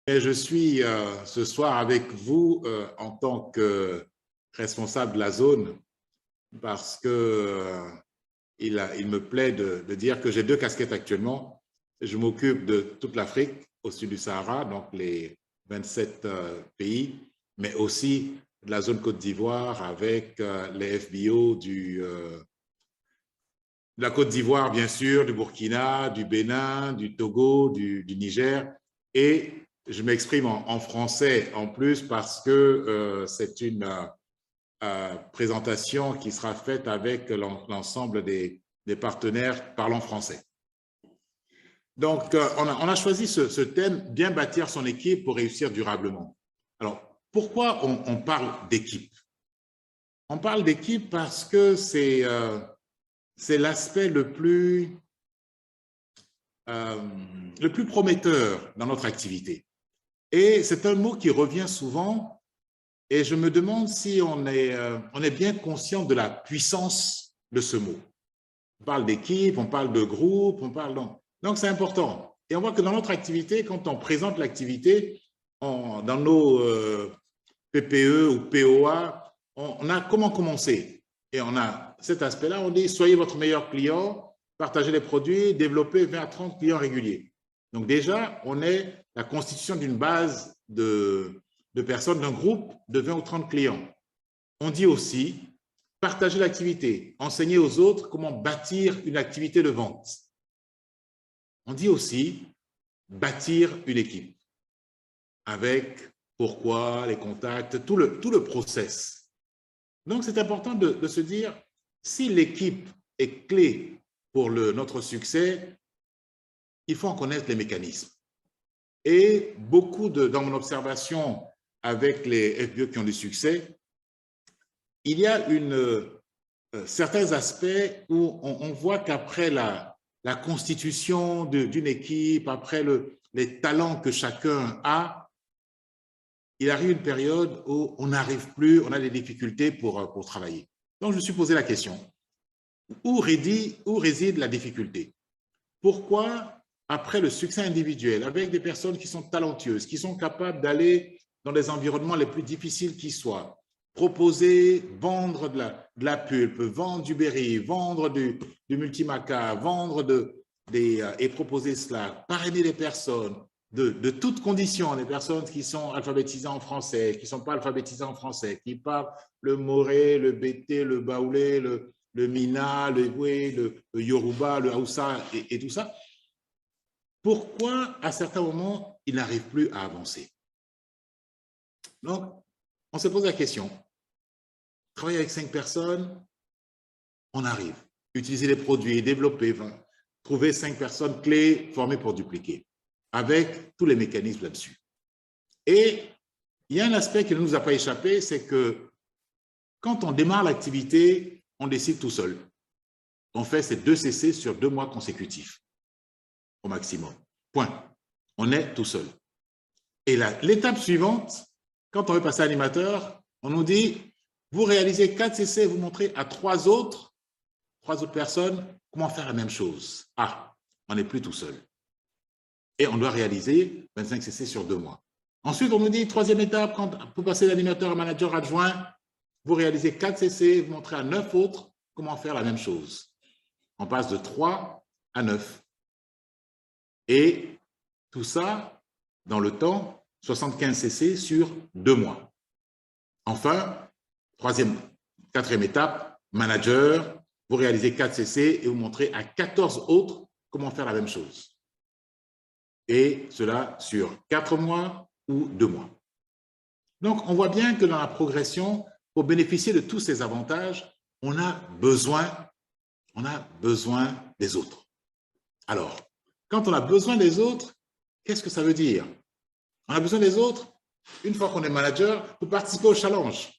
Et je suis ce soir avec vous en tant que responsable de la zone parce que il me plaît de dire que j'ai deux casquettes actuellement. Je m'occupe de toute l'Afrique au sud du Sahara, donc les 27 pays, mais aussi de la zone Côte d'Ivoire avec les FBO de la Côte d'Ivoire, bien sûr, du Burkina, du Bénin, du Togo, du Niger. Et je m'exprime en français en plus parce que c'est une présentation qui sera faite avec l'ensemble des partenaires parlant français. Donc, on a choisi ce thème, bien bâtir son équipe pour réussir durablement. Alors, pourquoi on parle d'équipe? On parle d'équipe parce que c'est l'aspect le plus prometteur dans notre activité. Et c'est un mot qui revient souvent et je me demande si on est bien conscient de la puissance de ce mot. On parle d'équipe, on parle de groupe, on parle... Donc, c'est important. Et on voit que dans notre activité, quand on présente l'activité, dans nos PPE ou POA, on a comment commencer. Et on a cet aspect-là, on dit, soyez votre meilleur client, partagez les produits, développez 20 à 30 clients réguliers. Donc déjà, on est la constitution d'une base de personnes, d'un groupe de 20 ou 30 clients. On dit aussi, partagez l'activité, enseignez aux autres comment bâtir une activité de vente. On dit aussi, bâtir une équipe avec pourquoi, les contacts, tout le process. Donc, c'est important de se dire, si l'équipe est clé pour notre succès, il faut en connaître les mécanismes. Et beaucoup dans mon observation avec les FBO qui ont du succès, il y a certains aspects où on voit qu'après la constitution d'une équipe, après les talents que chacun a, il arrive une période où on n'arrive plus, on a des difficultés pour travailler. Donc, je me suis posé la question, où réside la difficulté? Pourquoi, après le succès individuel, avec des personnes qui sont talentueuses, qui sont capables d'aller dans les environnements les plus difficiles qui soient, proposer, vendre de la pulpe, vendre du berry, vendre du multimaca, vendre et proposer cela, parrainer les personnes, de toutes conditions, des personnes qui sont alphabétisées en français, qui ne sont pas alphabétisées en français, qui parlent le moré, le bété, le baoulé, le mina, le houé, le yoruba, le haoussa et tout ça. Pourquoi, à certains moments, ils n'arrivent plus à avancer? Donc, on se pose la question. Travailler avec 5 personnes, on arrive. Utiliser les produits, développer, trouver 5 personnes clés formées pour dupliquer, avec tous les mécanismes là-dessus. Et il y a un aspect qui ne nous a pas échappé, c'est que quand on démarre l'activité, on décide tout seul. On fait ces 2 CC sur 2 mois consécutifs, au maximum. Point. On est tout seul. Et l'étape suivante, quand on veut passer animateur, on nous dit, vous réalisez 4 CC, vous montrez à 3 autres personnes comment faire la même chose. Ah, on n'est plus tout seul. Et on doit réaliser 25 CC sur 2 mois. Ensuite, on nous dit, 3e étape, pour passer d'animateur à manager adjoint, vous réalisez 4 CC, vous montrez à 9 autres comment faire la même chose. On passe de 3 à 9. Et tout ça, dans le temps, 75 CC sur 2 mois. Enfin, 4e étape, manager, vous réalisez 4 CC et vous montrez à 14 autres comment faire la même chose. Et cela sur 4 mois ou 2 mois. Donc, on voit bien que dans la progression, pour bénéficier de tous ces avantages, on a besoin des autres. Alors, quand on a besoin des autres, qu'est-ce que ça veut dire? On a besoin des autres, une fois qu'on est manager, pour participer au challenge.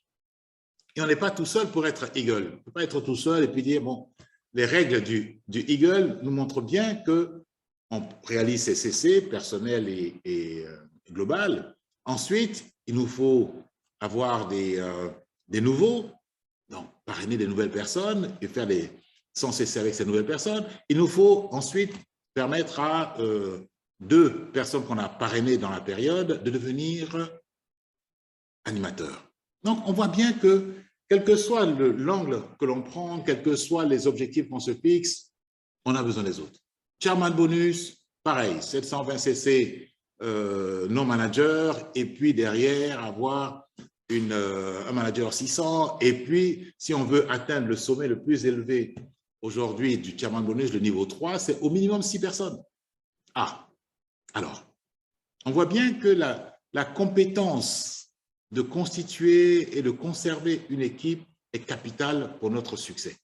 Et on n'est pas tout seul pour être Eagle. On ne peut pas être tout seul et puis dire, bon, les règles du Eagle nous montrent bien qu'on réalise ces CC, personnel et global. Ensuite, il nous faut avoir des nouveaux, donc parrainer des nouvelles personnes et faire sans cesser avec ces nouvelles personnes. Il nous faut ensuite permettre 2 personnes qu'on a parrainées dans la période de devenir animateurs. Donc, on voit bien que, quel que soit l'angle que l'on prend, quels que soient les objectifs qu'on se fixe, on a besoin des autres. Chairman bonus, pareil, 720 cc non manager, et puis derrière, avoir un manager 600, et puis, si on veut atteindre le sommet le plus élevé aujourd'hui du chairman bonus, le niveau 3, c'est au minimum 6 personnes. Ah, alors, on voit bien que la compétence de constituer et de conserver une équipe est capitale pour notre succès.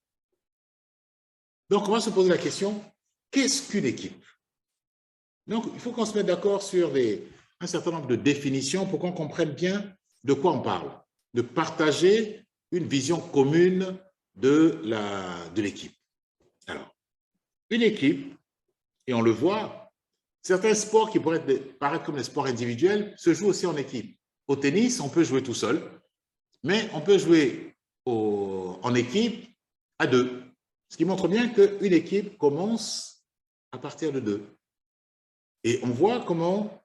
Donc, on va se poser la question, qu'est-ce qu'une équipe? Donc, il faut qu'on se mette d'accord sur un certain nombre de définitions pour qu'on comprenne bien de quoi on parle, de partager une vision commune de l'équipe. Alors, une équipe, et on le voit, certains sports qui pourraient paraître comme des sports individuels se jouent aussi en équipe. Au tennis, on peut jouer tout seul, mais on peut jouer en équipe à 2. Ce qui montre bien qu'une équipe commence à partir de 2. Et on voit comment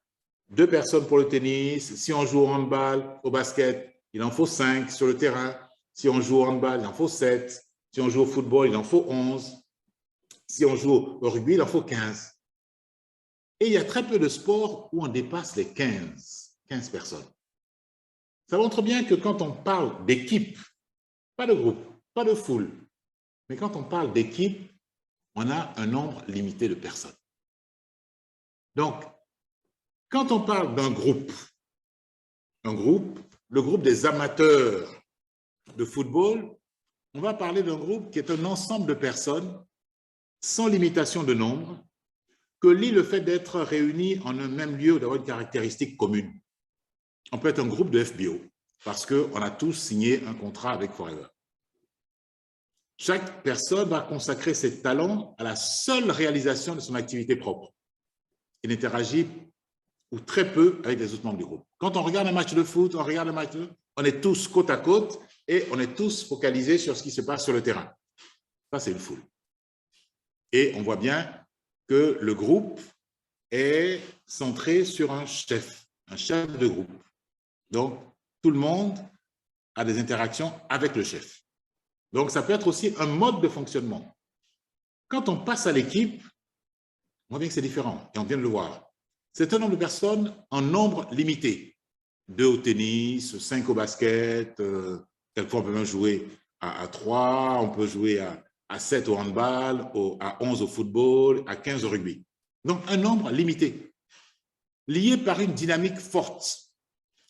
2 personnes pour le tennis, si on joue au handball, au basket, il en faut 5 sur le terrain. Si on joue au handball, il en faut 7. Si on joue au football, il en faut 11. Si on joue au rugby, il en faut 15. Et il y a très peu de sports où on dépasse les 15 personnes. Ça montre bien que quand on parle d'équipe, pas de groupe, pas de foule, mais quand on parle d'équipe, on a un nombre limité de personnes. Donc, quand on parle d'un groupe, le groupe des amateurs de football, on va parler d'un groupe qui est un ensemble de personnes sans limitation de nombre, que lie le fait d'être réunis en un même lieu ou d'avoir une caractéristique commune. On peut être un groupe de FBO parce qu'on a tous signé un contrat avec Forever. Chaque personne va consacrer ses talents à la seule réalisation de son activité propre. Il n'interagit ou très peu avec les autres membres du groupe. Quand on regarde un match de foot, on est tous côte à côte et on est tous focalisés sur ce qui se passe sur le terrain. Ça, c'est une foule. Et on voit bien que le groupe est centré sur un chef de groupe. Donc, tout le monde a des interactions avec le chef. Donc, ça peut être aussi un mode de fonctionnement. Quand on passe à l'équipe, on voit bien que c'est différent, et on vient de le voir. C'est un nombre de personnes en nombre limité. 2 au tennis, 5 au basket, quelquefois on peut même jouer à 3, on peut jouer à 7 au handball, à 11 au football, à 15 au rugby. Donc, un nombre limité, lié par une dynamique forte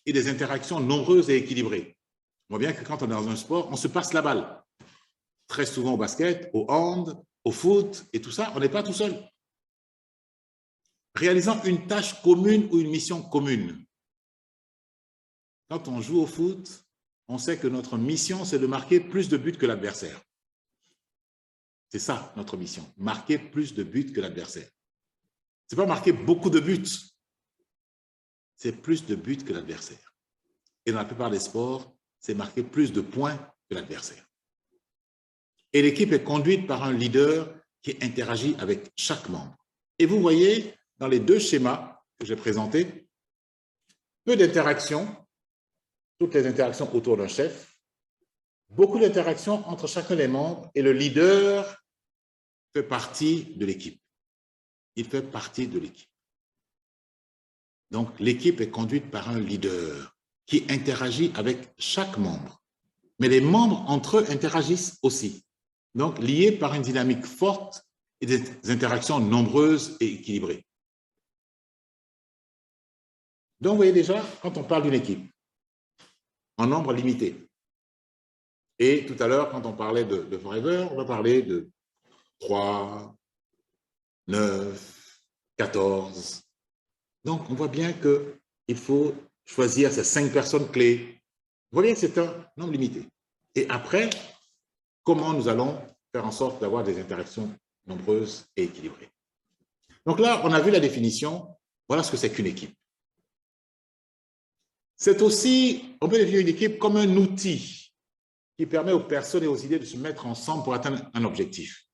et des interactions nombreuses et équilibrées. On voit bien que quand on est dans un sport, on se passe la balle. Très souvent au basket, au hand, au foot et tout ça, on n'est pas tout seul. Réalisant une tâche commune ou une mission commune. Quand on joue au foot, on sait que notre mission, c'est de marquer plus de buts que l'adversaire. C'est ça, notre mission, marquer plus de buts que l'adversaire. Ce n'est pas marquer beaucoup de buts, c'est plus de buts que l'adversaire. Et dans la plupart des sports, c'est marquer plus de points que l'adversaire. Et l'équipe est conduite par un leader qui interagit avec chaque membre. Et vous voyez, dans les 2 schémas que j'ai présentés, peu d'interactions, toutes les interactions autour d'un chef, beaucoup d'interactions entre chacun des membres et le leader fait partie de l'équipe. Il fait partie de l'équipe. Donc, l'équipe est conduite par un leader qui interagit avec chaque membre. Mais les membres entre eux interagissent aussi. Donc, liés par une dynamique forte et des interactions nombreuses et équilibrées. Donc, vous voyez déjà, quand on parle d'une équipe, en nombre limité, et tout à l'heure, quand on parlait de Forever, on va parler de 3, 9, 14. Donc, on voit bien qu'il faut choisir ces 5 personnes clés. Vous voyez que c'est un nombre limité. Et après, comment nous allons faire en sorte d'avoir des interactions nombreuses et équilibrées. Donc là, on a vu la définition. Voilà ce que c'est qu'une équipe. C'est aussi, on peut définir une équipe comme un outil qui permet aux personnes et aux idées de se mettre ensemble pour atteindre un objectif.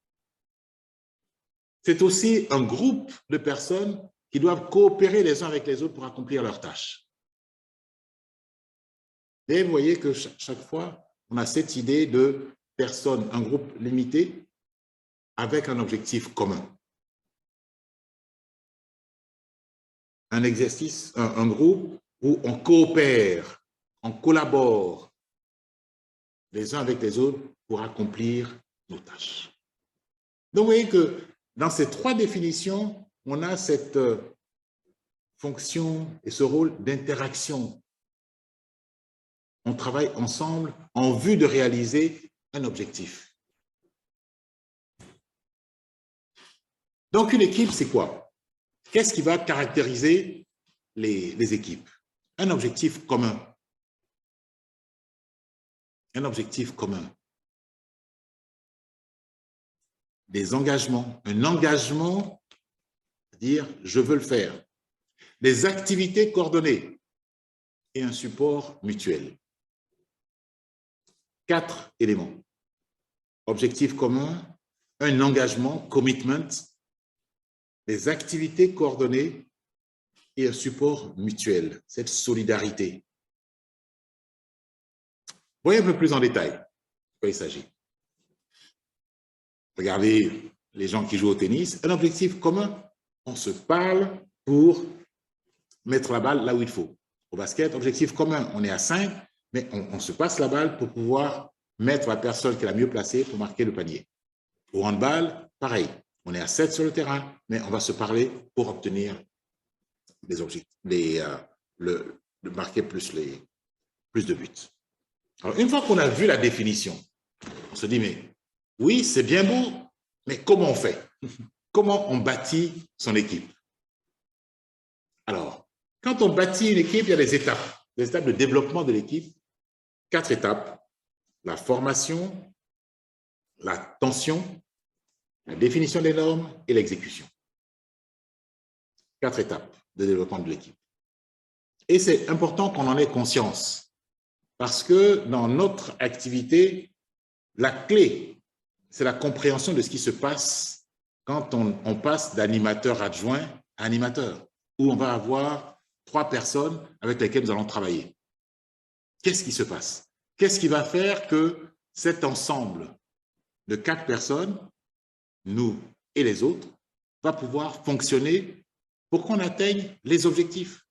C'est aussi un groupe de personnes qui doivent coopérer les uns avec les autres pour accomplir leurs tâches. Et vous voyez que chaque fois, on a cette idée de personnes, un groupe limité avec un objectif commun. Un exercice, un groupe où on coopère, on collabore les uns avec les autres pour accomplir nos tâches. Donc, vous voyez que dans ces trois définitions, on a cette fonction et ce rôle d'interaction. On travaille ensemble en vue de réaliser un objectif. Donc, une équipe, c'est quoi? Qu'est-ce qui va caractériser les équipes? Un objectif commun. Un objectif commun. Des engagements. Un engagement, c'est-à-dire je veux le faire. Des activités coordonnées et un support mutuel. 4 éléments. Objectif commun, un engagement, commitment, des activités coordonnées et un support mutuel, cette solidarité. Voyez un peu plus en détail de quoi il s'agit. Regardez les gens qui jouent au tennis, un objectif commun, on se parle pour mettre la balle là où il faut. Au basket, objectif commun, on est à 5, mais on se passe la balle pour pouvoir mettre la personne qui est la mieux placée pour marquer le panier. Au handball, pareil, on est à 7 sur le terrain, mais on va se parler pour obtenir les objectifs, de marquer plus de buts. Alors, une fois qu'on a vu la définition, on se dit, mais oui, c'est bien beau, mais comment on fait? Comment on bâtit son équipe? Alors, quand on bâtit une équipe, il y a des étapes de développement de l'équipe. 4 étapes. La formation, la tension, la définition des normes et l'exécution. 4 étapes de développement de l'équipe. Et c'est important qu'on en ait conscience parce que dans notre activité, la clé, c'est la compréhension de ce qui se passe quand on passe d'animateur adjoint à animateur, où on va avoir 3 personnes avec lesquelles nous allons travailler. Qu'est-ce qui se passe? Qu'est-ce qui va faire que cet ensemble de 4 personnes, nous et les autres, va pouvoir fonctionner pour qu'on atteigne les objectifs?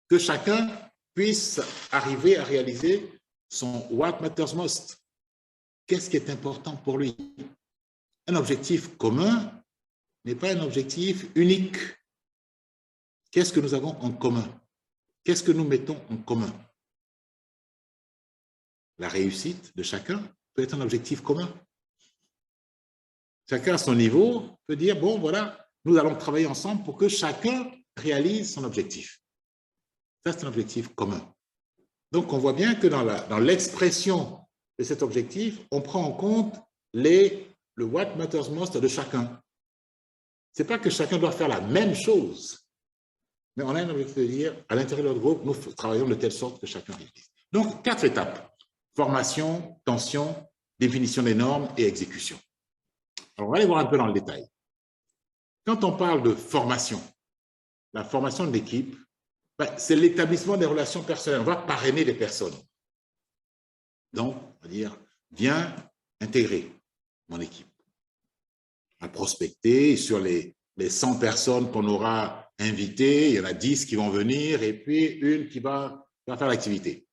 Que chacun puisse arriver à réaliser son What Matters Most. Qu'est-ce qui est important pour lui? Un objectif commun n'est pas un objectif unique. Qu'est-ce que nous avons en commun? Qu'est-ce que nous mettons en commun? La réussite de chacun peut être un objectif commun. Chacun à son niveau peut dire, bon, voilà, nous allons travailler ensemble pour que chacun réalise son objectif. Ça, c'est un objectif commun. Donc, on voit bien que dans l'expression de cet objectif, on prend en compte le What Matters Most de chacun. Ce n'est pas que chacun doit faire la même chose, mais on a un objectif de dire, à l'intérieur de notre groupe, nous travaillons de telle sorte que chacun réalise. Donc, 4 étapes. Formation, tension, définition des normes et exécution. Alors, on va aller voir un peu dans le détail. Quand on parle de formation, la formation de l'équipe, c'est l'établissement des relations personnelles. On va parrainer des personnes. Donc, on va dire, viens intégrer mon équipe. On va prospecter sur les 100 personnes qu'on aura invitées, il y en a 10 qui vont venir et puis une qui va faire l'activité.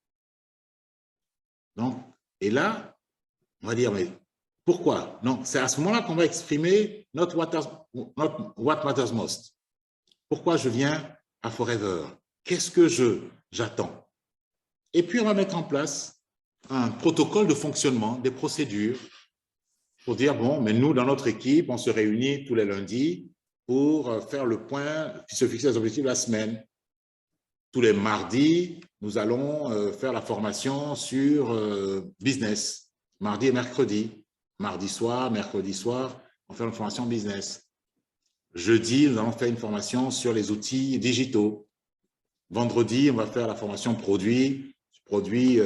Donc, et là, on va dire, mais pourquoi? Non, c'est à ce moment-là qu'on va exprimer notre What Matters Most. Pourquoi je viens à Forever? Qu'est-ce que j'attends? Et puis, on va mettre en place un protocole de fonctionnement, des procédures, pour dire, bon, mais nous, dans notre équipe, on se réunit tous les lundis pour faire le point, se fixer les objectifs de la semaine. Tous les mardis, nous allons faire la formation sur business, mardi et mercredi. Mardi soir, mercredi soir, on fait une formation business. Jeudi, nous allons faire une formation sur les outils digitaux. Vendredi, on va faire la formation produits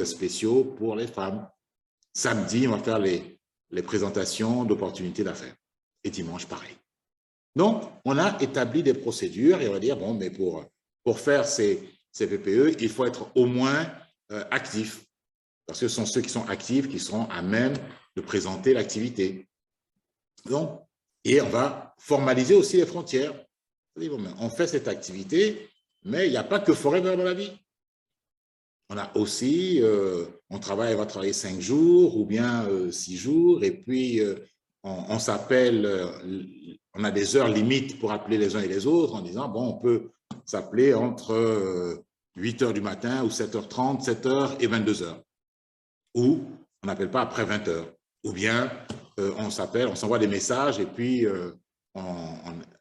spéciaux pour les femmes. Samedi, on va faire les présentations d'opportunités d'affaires. Et dimanche, pareil. Donc, on a établi des procédures et on va dire, bon, mais pour faire ces PPE, il faut être au moins actif, parce que ce sont ceux qui sont actifs qui seront à même de présenter l'activité. Donc, et on va formaliser aussi les frontières. On fait cette activité, mais il n'y a pas que Forever dans la vie. On a aussi, on va travailler 5 jours ou bien 6 jours, et puis on s'appelle, on a des heures limites pour appeler les uns et les autres en disant, bon, on peut s'appeler entre 8 heures du matin ou 7h30, 7h et 22h. Ou on n'appelle pas après 20h. Ou bien on s'appelle, on s'envoie des messages et puis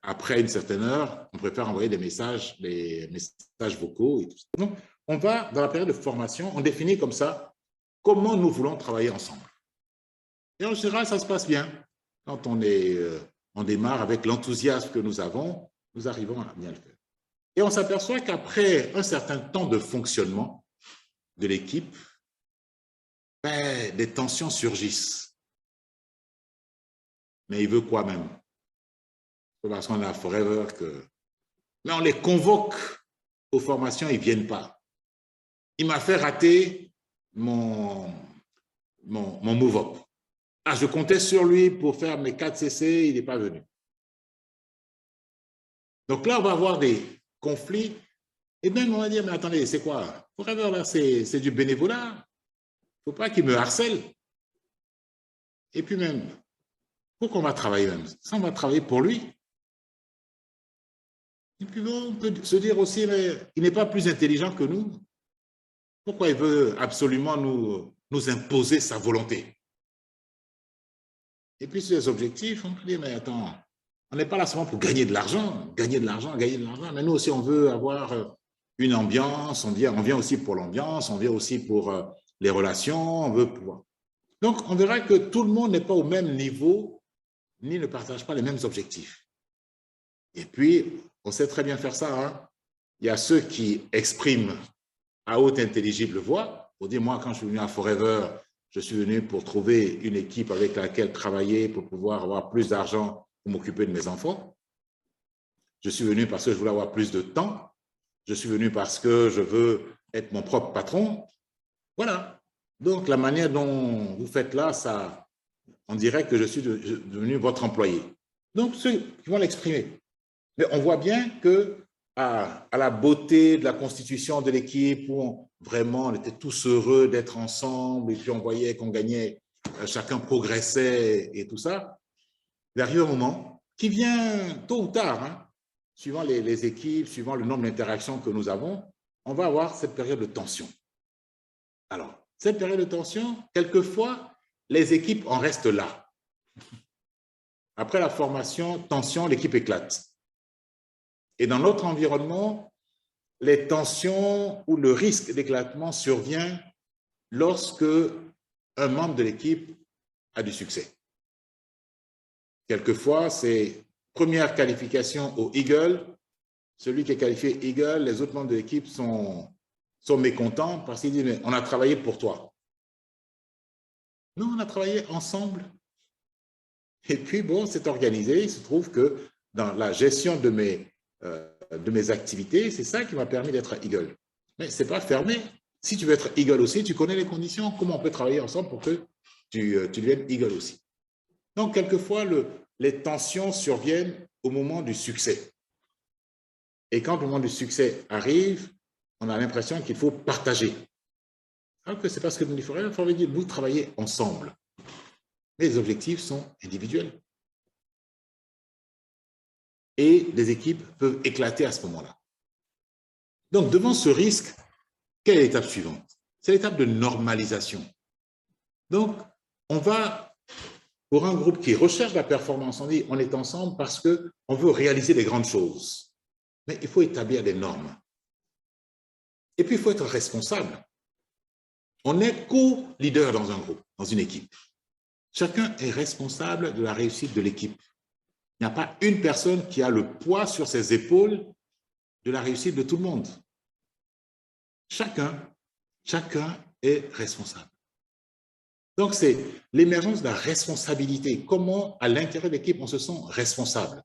après une certaine heure, on préfère envoyer des messages vocaux et tout ça. Donc, on va, dans la période de formation, on définit comme ça comment nous voulons travailler ensemble. Et en général, ça se passe bien. Quand on démarre avec l'enthousiasme que nous avons, nous arrivons à bien le faire. Et on s'aperçoit qu'après un certain temps de fonctionnement de l'équipe, des tensions surgissent. Mais il veut quoi même? C'est parce qu'on a Forever que... Mais on les convoque aux formations, ils ne viennent pas. Il m'a fait rater mon move-up. Ah, je comptais sur lui pour faire mes 4 CC, il n'est pas venu. Donc là, on va avoir des conflits. Et même, on va dire, mais attendez, c'est quoi? Forever, là, c'est du bénévolat. Il ne faut pas qu'il me harcèle. Et puis même, pourquoi on va travailler même? Ça, on va travailler pour lui. Et puis bon, on peut se dire aussi, mais il n'est pas plus intelligent que nous. Pourquoi il veut absolument nous imposer sa volonté? Et puis sur les objectifs, on peut dire, mais attends, on n'est pas là seulement pour gagner de l'argent, mais nous aussi, on veut avoir une ambiance, on vient aussi pour l'ambiance, on vient aussi pour les relations, on veut pouvoir. Donc, on verra que tout le monde n'est pas au même niveau, ni ne partage pas les mêmes objectifs. Et puis, on sait très bien faire ça. Hein? Il y a ceux qui expriment à haute intelligible voix, pour dire, moi, quand je suis venu à Forever, je suis venu pour trouver une équipe avec laquelle travailler, pour pouvoir avoir plus d'argent pour m'occuper de mes enfants. Je suis venu parce que je voulais avoir plus de temps. Je suis venu parce que je veux être mon propre patron. Voilà. Donc, la manière dont vous faites là, ça, on dirait que je suis devenu votre employé. Donc, ceux qui vont l'exprimer. Mais on voit bien que à la beauté de la constitution de l'équipe, où vraiment on était tous heureux d'être ensemble, et puis on voyait qu'on gagnait, chacun progressait et tout ça, il arrive un moment qui vient tôt ou tard, hein, suivant les équipes, suivant le nombre d'interactions que nous avons, on va avoir cette période de tension. Alors, cette période de tension, quelquefois, les équipes en restent là. Après la formation, tension, l'équipe éclate. Et dans notre environnement, les tensions ou le risque d'éclatement survient lorsque un membre de l'équipe a du succès. Quelquefois, c'est première qualification au Eagle. Celui qui est qualifié Eagle, les autres membres de l'équipe sont mécontents parce qu'ils disent, mais on a travaillé pour toi. Non, on a travaillé ensemble. Et puis, bon, c'est organisé. Il se trouve que dans la gestion de mes activités, c'est ça qui m'a permis d'être Eagle. Mais ce n'est pas fermé. Si tu veux être Eagle aussi, tu connais les conditions. Comment on peut travailler ensemble pour que tu deviennes Eagle aussi. Donc, quelquefois, les tensions surviennent au moment du succès. Et quand le moment du succès arrive, on a l'impression qu'il faut partager. Alors que c'est parce que il faudrait dire, vous travaillez ensemble. Mais les objectifs sont individuels. Et les équipes peuvent éclater à ce moment-là. Donc, devant ce risque, quelle est l'étape suivante? C'est l'étape de normalisation. Donc, on va, pour un groupe qui recherche la performance, on dit on est ensemble parce qu'on veut réaliser des grandes choses. Mais il faut établir des normes. Et puis, il faut être responsable. On est co-leader dans un groupe, dans une équipe. Chacun est responsable de la réussite de l'équipe. Il n'y a pas une personne qui a le poids sur ses épaules de la réussite de tout le monde. Chacun est responsable. Donc, c'est l'émergence de la responsabilité. Comment, à l'intérieur de l'équipe, on se sent responsable.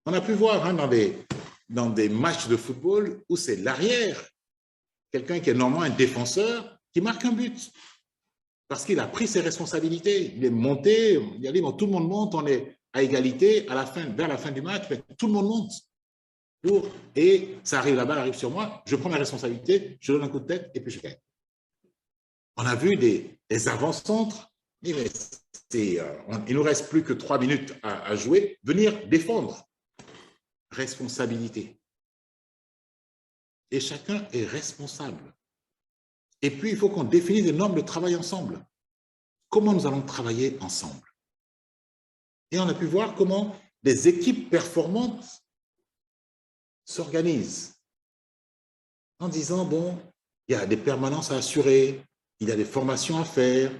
On a pu voir hein, dans des matchs de football où c'est l'arrière, quelqu'un qui est normalement un défenseur, qui marque un but. Parce qu'il a pris ses responsabilités. Il est monté, il a dit, bon, tout le monde monte, on est à égalité vers la fin du match, mais tout le monde monte. Et ça arrive, la balle arrive sur moi, je prends mes responsabilités, je donne un coup de tête et puis je gagne. On a vu des avant-centres, il ne nous reste plus que 3 minutes à jouer, venir défendre. Responsabilité. Et chacun est responsable. Et puis, il faut qu'on définisse des normes de travail ensemble. Comment nous allons travailler ensemble? Et on a pu voir comment des équipes performantes s'organisent en disant, bon, il y a des permanences à assurer, il y a des formations à faire,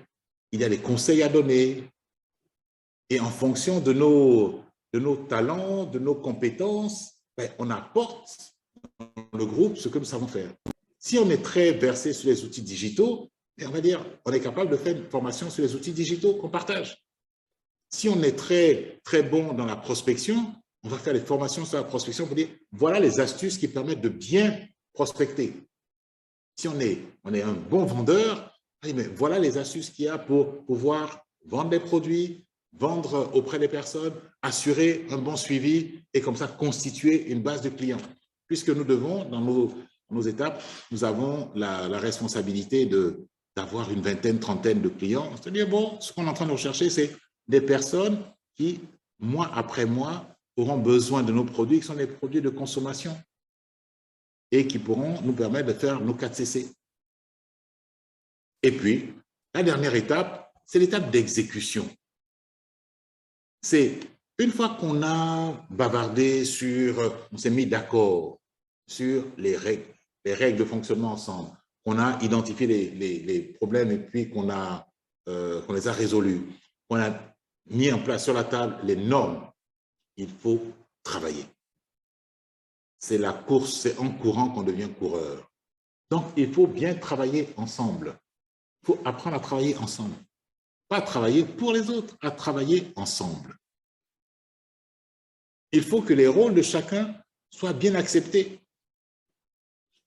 il y a des conseils à donner. Et en fonction de nos talents, de nos compétences, ben, on apporte dans le groupe ce que nous savons faire. Si on est très versé sur les outils digitaux, on va dire on est capable de faire une formation sur les outils digitaux qu'on partage. Si on est très bon dans la prospection, on va faire des formations sur la prospection pour dire voilà les astuces qui permettent de bien prospecter. Si on est un bon vendeur, mais voilà les astuces qu'il y a pour pouvoir vendre des produits, vendre auprès des personnes, assurer un bon suivi et comme ça constituer une base de clients. Puisque nous devons, dans nos étapes, nous avons la responsabilité d'avoir une vingtaine, trentaine de clients. C'est-à-dire, bon, ce qu'on est en train de rechercher, c'est des personnes qui, mois après mois, auront besoin de nos produits, qui sont des produits de consommation et qui pourront nous permettre de faire nos 4CC. Et puis, la dernière étape, c'est l'étape d'exécution. C'est une fois qu'on a bavardé on s'est mis d'accord sur les règles de fonctionnement ensemble, qu'on a identifié les problèmes et puis qu'on les a résolus, qu'on a mis en place sur la table les normes, il faut travailler. C'est la course, c'est en courant qu'on devient coureur. Donc, il faut bien travailler ensemble. Il faut apprendre à travailler ensemble. Pas travailler pour les autres, à travailler ensemble. Il faut que les rôles de chacun soient bien acceptés.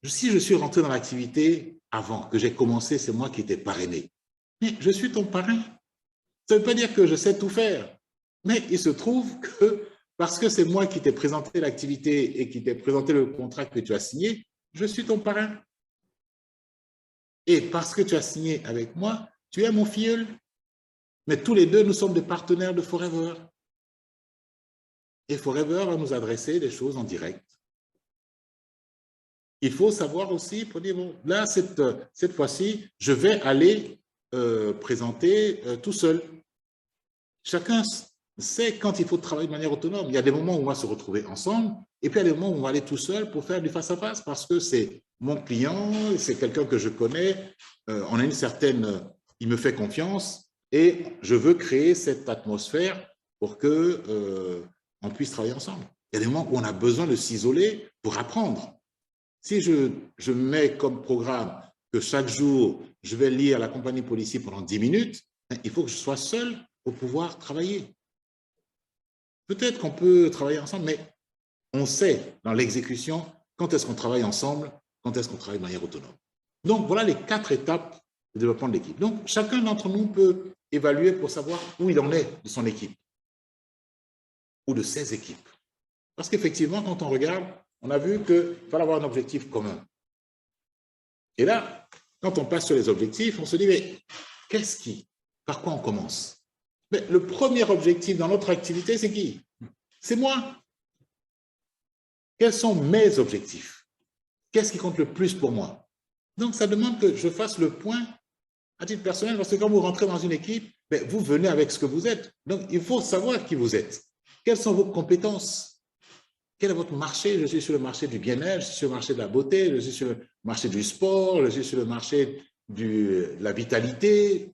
Si je suis rentré dans l'activité avant que j'ai commencé, c'est moi qui étais parrainé. Mais je suis ton parrain. Ça ne veut pas dire que je sais tout faire. Mais il se trouve que parce que c'est moi qui t'ai présenté l'activité et qui t'ai présenté le contrat que tu as signé, je suis ton parrain. Et parce que tu as signé avec moi, tu es mon filleul. Mais tous les deux, nous sommes des partenaires de Forever. Et Forever va nous adresser des choses en direct. Il faut savoir aussi, pour dire, bon, là, cette fois-ci, je vais aller présenter tout seul. Chacun sait quand il faut travailler de manière autonome. Il y a des moments où on va se retrouver ensemble, et puis il y a des moments où on va aller tout seul pour faire du face-à-face, parce que c'est mon client, c'est quelqu'un que je connais, on a une certaine, il me fait confiance, et je veux créer cette atmosphère pour que on puisse travailler ensemble. Il y a des moments où on a besoin de s'isoler pour apprendre. Si je mets comme programme que chaque jour, je vais lire la compagnie policière pendant 10 minutes, il faut que je sois seul pour pouvoir travailler. Peut-être qu'on peut travailler ensemble, mais on sait dans l'exécution quand est-ce qu'on travaille ensemble, quand est-ce qu'on travaille de manière autonome. Donc, voilà les 4 étapes de développement de l'équipe. Donc, chacun d'entre nous peut évaluer pour savoir où il en est de son équipe ou de ses équipes. Parce qu'effectivement, quand on regarde, on a vu qu'il fallait avoir un objectif commun. Et là, quand on passe sur les objectifs, on se dit, mais par quoi on commence? Mais le premier objectif dans notre activité, c'est qui? C'est moi. Quels sont mes objectifs? Qu'est-ce qui compte le plus pour moi? Donc, ça demande que je fasse le point à titre personnel, parce que quand vous rentrez dans une équipe, vous venez avec ce que vous êtes. Donc, il faut savoir qui vous êtes. Quelles sont vos compétences? Quel est votre marché? Je suis sur le marché du bien-être, je suis sur le marché de la beauté, je suis sur le marché du sport, je suis sur le marché de la vitalité.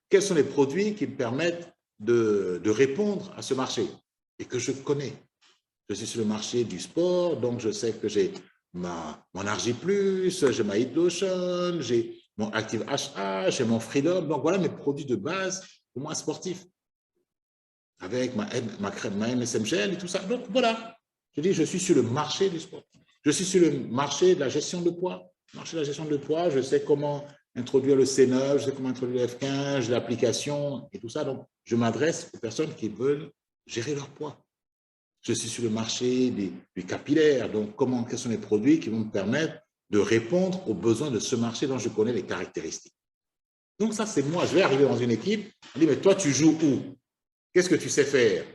Quels sont les produits qui me permettent de répondre à ce marché et que je connais? Je suis sur le marché du sport, donc je sais que j'ai mon Argi+, j'ai ma Heat Lotion, j'ai mon Active HA, j'ai mon Freedom. Donc voilà mes produits de base pour moi sportifs. avec ma MSM Gel et tout ça. Donc, voilà. Je dis, je suis sur le marché du sport. Je suis sur le marché de la gestion de poids. Marché de la gestion de poids, je sais comment introduire le C9, je sais comment introduire le F15, l'application et tout ça. Donc, je m'adresse aux personnes qui veulent gérer leur poids. Je suis sur le marché du capillaire. Donc, quels sont les produits qui vont me permettre de répondre aux besoins de ce marché dont je connais les caractéristiques. Donc, ça, c'est moi. Je vais arriver dans une équipe. On dit, mais toi, tu joues où? Qu'est-ce que tu sais faire?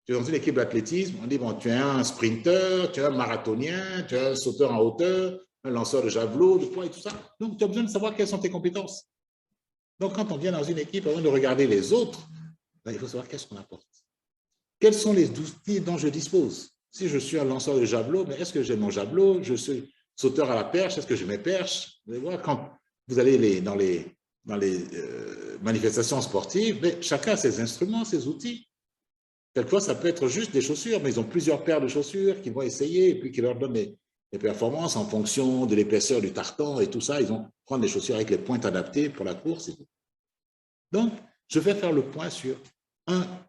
Tu es dans une équipe d'athlétisme. On dit, bon, tu es un sprinter, tu es un marathonien, tu es un sauteur en hauteur, un lanceur de javelot, de poids et tout ça. Donc, tu as besoin de savoir quelles sont tes compétences. Donc, quand on vient dans une équipe, avant de regarder les autres, ben, il faut savoir qu'est-ce qu'on apporte. Quels sont les outils dont je dispose? Si je suis un lanceur de javelot, mais est-ce que j'ai mon javelot? Je suis sauteur à la perche, est-ce que j'ai mes perches? Vous allez voir, quand vous allez dans les manifestations sportives, mais chacun a ses instruments, ses outils. Quelquefois, ça peut être juste des chaussures, mais ils ont plusieurs paires de chaussures qu'ils vont essayer et puis qui leur donnent les performances en fonction de l'épaisseur du tartan et tout ça. Ils vont prendre des chaussures avec les pointes adaptées pour la course. Et tout. Donc, je vais faire le point sur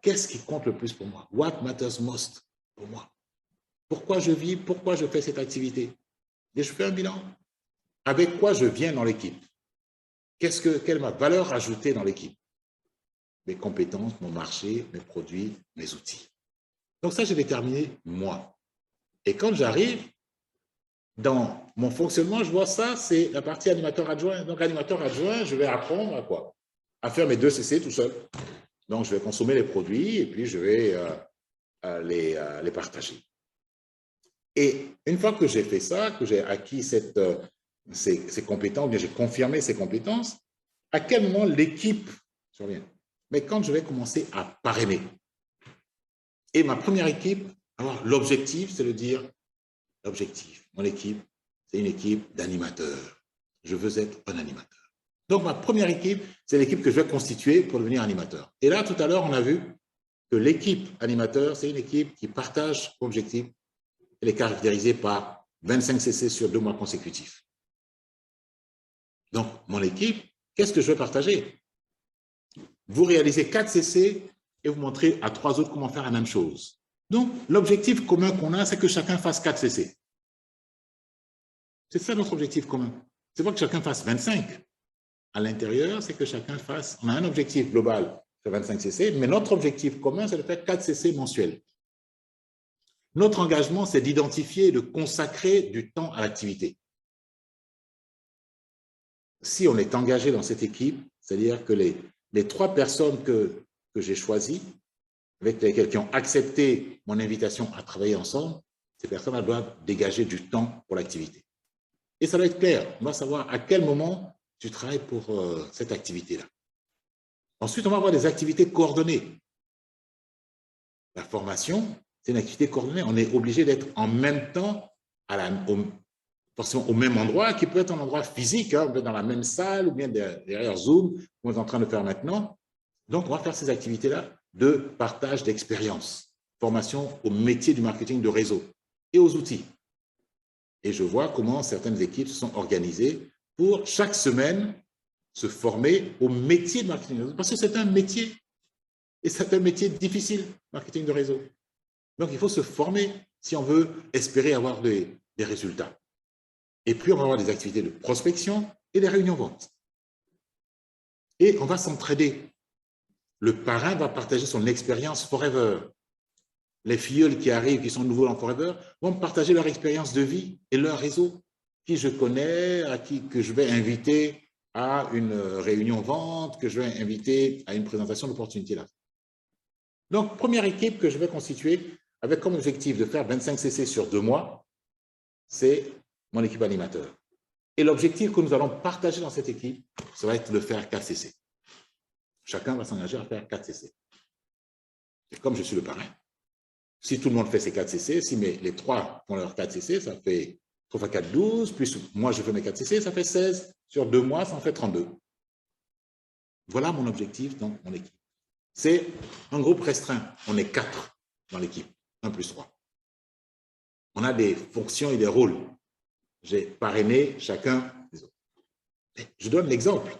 qu'est-ce qui compte le plus pour moi? What matters most pour moi? Pourquoi je vis? Pourquoi je fais cette activité? Et je fais un bilan. Avec quoi je viens dans l'équipe? Quelle est ma valeur ajoutée dans l'équipe? Mes compétences, mon marché, mes produits, mes outils. Donc ça, j'ai déterminé moi. Et quand j'arrive, dans mon fonctionnement, je vois ça, c'est la partie animateur adjoint. Donc, animateur adjoint, je vais apprendre à quoi? À faire mes 2 CC tout seul. Donc, je vais consommer les produits et puis je vais les partager. Et une fois que j'ai fait ça, que j'ai acquis ces compétences, bien j'ai confirmé ces compétences, à quel moment l'équipe survient? Mais quand je vais commencer à parrainer. Et ma première équipe, alors l'objectif, c'est de dire, l'objectif, mon équipe, c'est une équipe d'animateurs. Je veux être un animateur. Donc, ma première équipe, c'est l'équipe que je vais constituer pour devenir animateur. Et là, tout à l'heure, on a vu que l'équipe animateur, c'est une équipe qui partage l'objectif. Elle est caractérisée par 25 CC sur 2 mois consécutifs. Donc, mon équipe, qu'est-ce que je vais partager? Vous réalisez 4 CC et vous montrez à 3 autres comment faire la même chose. Donc, l'objectif commun qu'on a, c'est que chacun fasse 4 CC. C'est ça notre objectif commun. C'est pas que chacun fasse 25. À l'intérieur, c'est que chacun fasse... On a un objectif global de 25 CC, mais notre objectif commun, c'est de faire 4 CC mensuels. Notre engagement, c'est d'identifier et de consacrer du temps à l'activité. Si on est engagé dans cette équipe, c'est-à-dire que les 3 personnes que j'ai choisies, avec lesquelles qui ont accepté mon invitation à travailler ensemble, ces personnes doivent dégager du temps pour l'activité. Et ça doit être clair. On doit savoir à quel moment tu travailles pour cette activité-là. Ensuite, on va avoir des activités coordonnées. La formation, c'est une activité coordonnée. On est obligé d'être en même temps, forcément au même endroit, qui peut être un endroit physique, hein, on peut être dans la même salle ou bien derrière Zoom, comme on est en train de faire maintenant. Donc, on va faire ces activités-là de partage d'expérience, formation au métier du marketing de réseau et aux outils. Et je vois comment certaines équipes se sont organisées pour chaque semaine se former au métier de marketing de réseau. Parce que c'est un métier. Et c'est un métier difficile, marketing de réseau. Donc, il faut se former si on veut espérer avoir des résultats. Et puis, on va avoir des activités de prospection et des réunions ventes. Et on va s'entraider. Le parrain va partager son expérience Forever. Les filleuls qui arrivent, qui sont nouveaux dans Forever, vont partager leur expérience de vie et leur réseau, qui je connais, que je vais inviter à une réunion vente, que je vais inviter à une présentation d'opportunité là. Donc, première équipe que je vais constituer avec comme objectif de faire 25 CC sur 2 mois, c'est mon équipe animateur. Et l'objectif que nous allons partager dans cette équipe, ça va être de faire 4 CC. Chacun va s'engager à faire 4 CC. Et comme je suis le parrain, si tout le monde fait ses 4 CC, si les 3 font leurs 4 CC, ça fait 3 x 4, 12, plus moi je fais mes 4 CC, ça fait 16. Sur 2 mois, ça en fait 32. Voilà mon objectif dans mon équipe. C'est un groupe restreint. On est 4 dans l'équipe, 1 plus 3. On a des fonctions et des rôles. J'ai parrainé chacun des autres. Je donne l'exemple.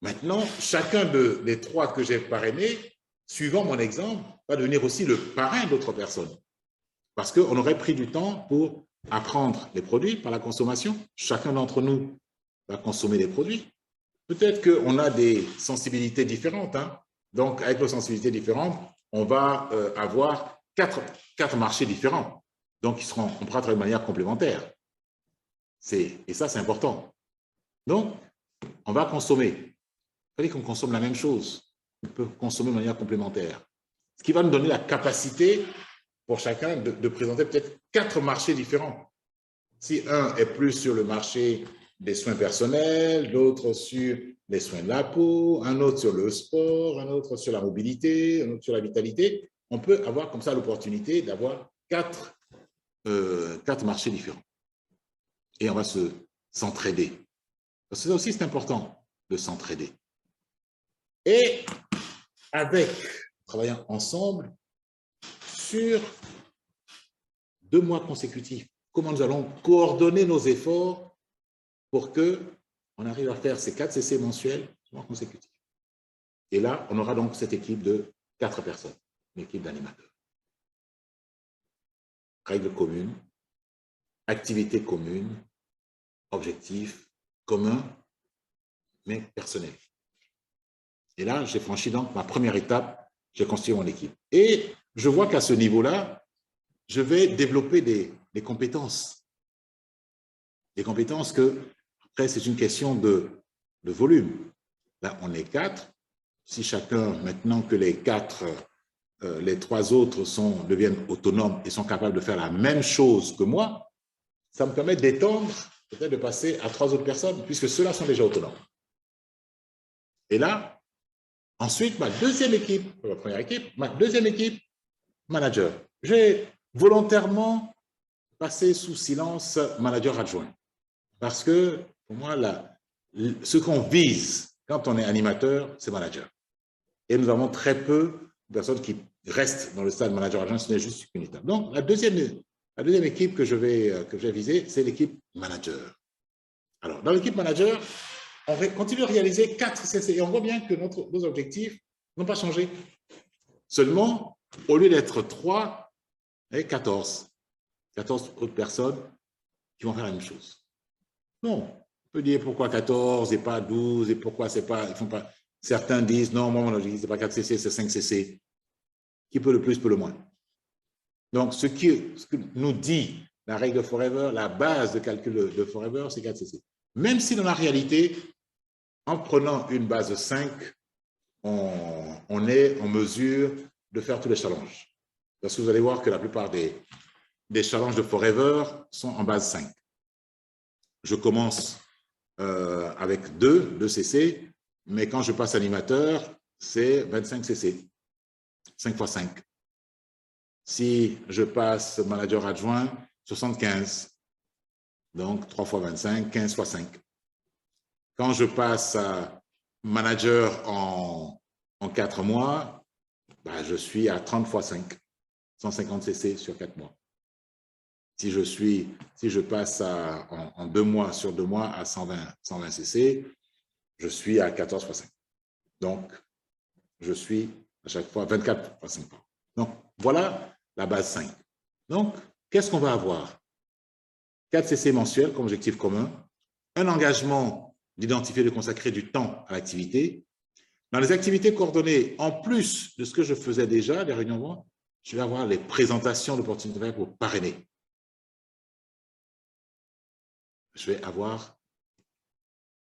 Maintenant, chacun des 3 que j'ai parrainés, suivant mon exemple, va devenir aussi le parrain d'autres personnes. Parce qu'on aurait pris du temps pour apprendre les produits par la consommation. Chacun d'entre nous va consommer des produits. Peut-être qu'on a des sensibilités différentes. Hein. Donc, avec nos sensibilités différentes, on va avoir quatre marchés différents. Donc, on pourra travailler de manière complémentaire. Et ça, c'est important. Donc, on va consommer. Il fallait qu'on consomme la même chose. On peut consommer de manière complémentaire. Ce qui va nous donner la capacité pour chacun de présenter peut-être 4 marchés différents. Si un est plus sur le marché des soins personnels, l'autre sur les soins de la peau, un autre sur le sport, un autre sur la mobilité, un autre sur la vitalité, on peut avoir comme ça l'opportunité d'avoir 4 marchés différents. Et on va s'entraider. Parce que ça aussi, c'est important de s'entraider. Et travaillant ensemble sur 2 mois consécutifs, comment nous allons coordonner nos efforts pour qu'on arrive à faire ces 4 CC mensuels consécutifs. Et là, on aura donc cette équipe de 4 personnes, une équipe d'animateurs. Règles communes, activités communes, objectifs communs, mais personnels. Et là, j'ai franchi donc ma première étape, j'ai construit mon équipe. Et je vois qu'à ce niveau-là, je vais développer des compétences. Des compétences que, après, c'est une question de volume. Là, on est 4. Si chacun, maintenant que les 3 autres deviennent autonomes et sont capables de faire la même chose que moi, ça me permet d'étendre, peut-être de passer à 3 autres personnes, puisque ceux-là sont déjà autonomes. Et là, ensuite, ma deuxième équipe, ma première équipe, ma deuxième équipe, manager. J'ai volontairement passé sous silence manager adjoint. Parce que, pour moi, ce qu'on vise quand on est animateur, c'est manager. Et nous avons très peu de personnes qui restent dans le stade manager adjoint, ce n'est juste une étape. Donc, la deuxième équipe que je vais viser, c'est l'équipe manager. Alors, dans l'équipe manager, on continue de réaliser 4 CC et on voit bien que nos objectifs n'ont pas changé. Seulement, au lieu d'être 3, et 14 autres personnes qui vont faire la même chose. Non, on peut dire pourquoi 14 et pas 12 et pourquoi c'est pas, ils font pas. Certains disent non, moi mon objectif c'est pas 4 CC, c'est 5 CC. Qui peut le plus, peut le moins. Donc, ce que nous dit la règle de Forever, la base de calcul de Forever, c'est 4 CC. Même si dans la réalité, en prenant une base de 5, on est en mesure de faire tous les challenges. Parce que vous allez voir que la plupart des challenges de Forever sont en base 5. Je commence avec 2 CC, mais quand je passe animateur, c'est 25 CC, 5 x 5. Si je passe manager adjoint, 75. Donc, 3 x 25, 15 x 5. Quand je passe à manager en 4 mois, bah, je suis à 30 x 5, 150 CC sur 4 mois. Si je passe en 2 mois sur 2 mois à 120 CC, je suis à 14 x 5. Donc, je suis à chaque fois 24 x 5. Donc, voilà la base 5. Donc, qu'est-ce qu'on va avoir? 4 CC mensuels comme objectif commun, un engagement d'identifier et de consacrer du temps à l'activité. Dans les activités coordonnées, en plus de ce que je faisais déjà, les réunions, je vais avoir les présentations d'opportunités pour parrainer. Je vais avoir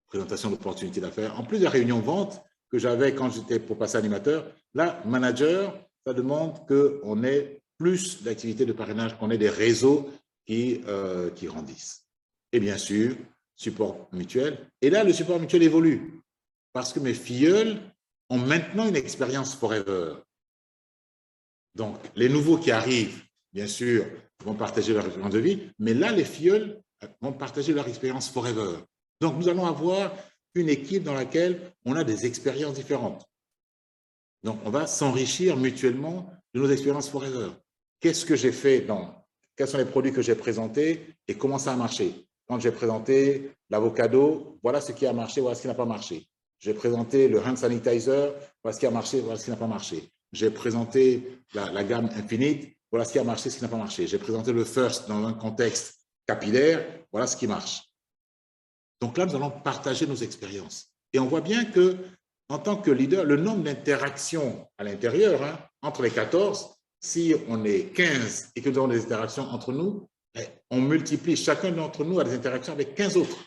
présentation d'opportunités d'affaires. En plus des réunions vente que j'avais quand j'étais pour passer animateur, là, manager, ça demande qu'on ait plus d'activités de parrainage, qu'on ait des réseaux qui grandissent. Et bien sûr, support mutuel. Et là, le support mutuel évolue parce que mes filleuls ont maintenant une expérience Forever. Donc, les nouveaux qui arrivent, bien sûr, vont partager leur expérience de vie, mais là, les filleuls vont partager leur expérience Forever. Donc, nous allons avoir une équipe dans laquelle on a des expériences différentes. Donc, on va s'enrichir mutuellement de nos expériences Forever. Qu'est-ce que j'ai fait quels sont les produits que j'ai présentés et comment ça a marché? Quand j'ai présenté l'avocado, voilà ce qui a marché, voilà ce qui n'a pas marché. J'ai présenté le hand sanitizer, voilà ce qui a marché, voilà ce qui n'a pas marché. j'ai présenté la gamme infinite, voilà ce qui a marché, ce qui n'a pas marché. J'ai présenté le first dans un contexte capillaire, voilà ce qui marche. Donc là, nous allons partager nos expériences. Et on voit bien que, en tant que leader, le nombre d'interactions à l'intérieur, entre les 14, si on est 15 et que nous avons des interactions entre nous, on multiplie, chacun d'entre nous a des interactions avec 15 autres.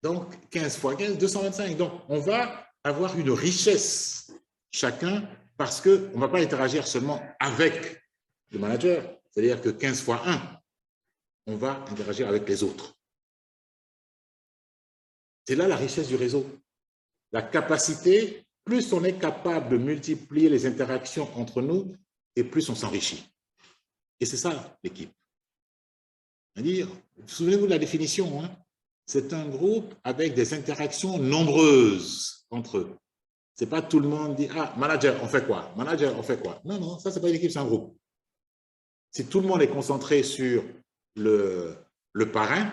Donc, 15 fois 15, 225. Donc, on va avoir une richesse chacun parce qu'on ne va pas interagir seulement avec le manager, c'est-à-dire que 15 fois 1, on va interagir avec les autres. C'est là la richesse du réseau. La capacité, plus on est capable de multiplier les interactions entre nous, et plus on s'enrichit. Et c'est ça, l'équipe. C'est-à-dire, souvenez-vous de la définition, c'est un groupe avec des interactions nombreuses entre eux. Ce n'est pas tout le monde dit, ah, manager, on fait quoi? Manager, on fait quoi? Non, non, ça, ce n'est pas une équipe, c'est un groupe. Si tout le monde est concentré sur le parrain,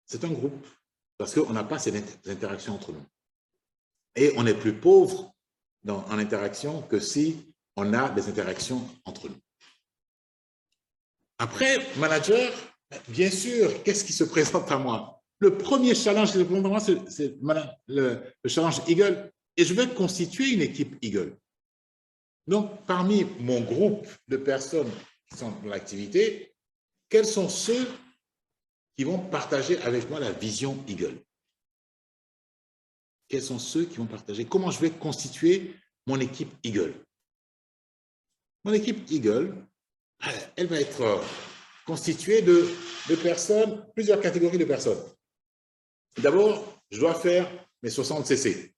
c'est un groupe, parce qu'on n'a pas ces interactions entre nous. Et on est plus pauvre en interaction que si on a des interactions entre nous. Après, manager, bien sûr, qu'est-ce qui se présente à moi? Le premier challenge qui se présente à moi, c'est le challenge Eagle. Et je vais constituer une équipe Eagle. Donc, parmi mon groupe de personnes qui sont dans l'activité, quels sont ceux qui vont partager avec moi la vision Eagle? Quels sont ceux qui vont partager? Comment je vais constituer mon équipe Eagle? Mon équipe Eagle, elle va être constituée de personnes, plusieurs catégories de personnes. D'abord, je dois faire mes 60 CC.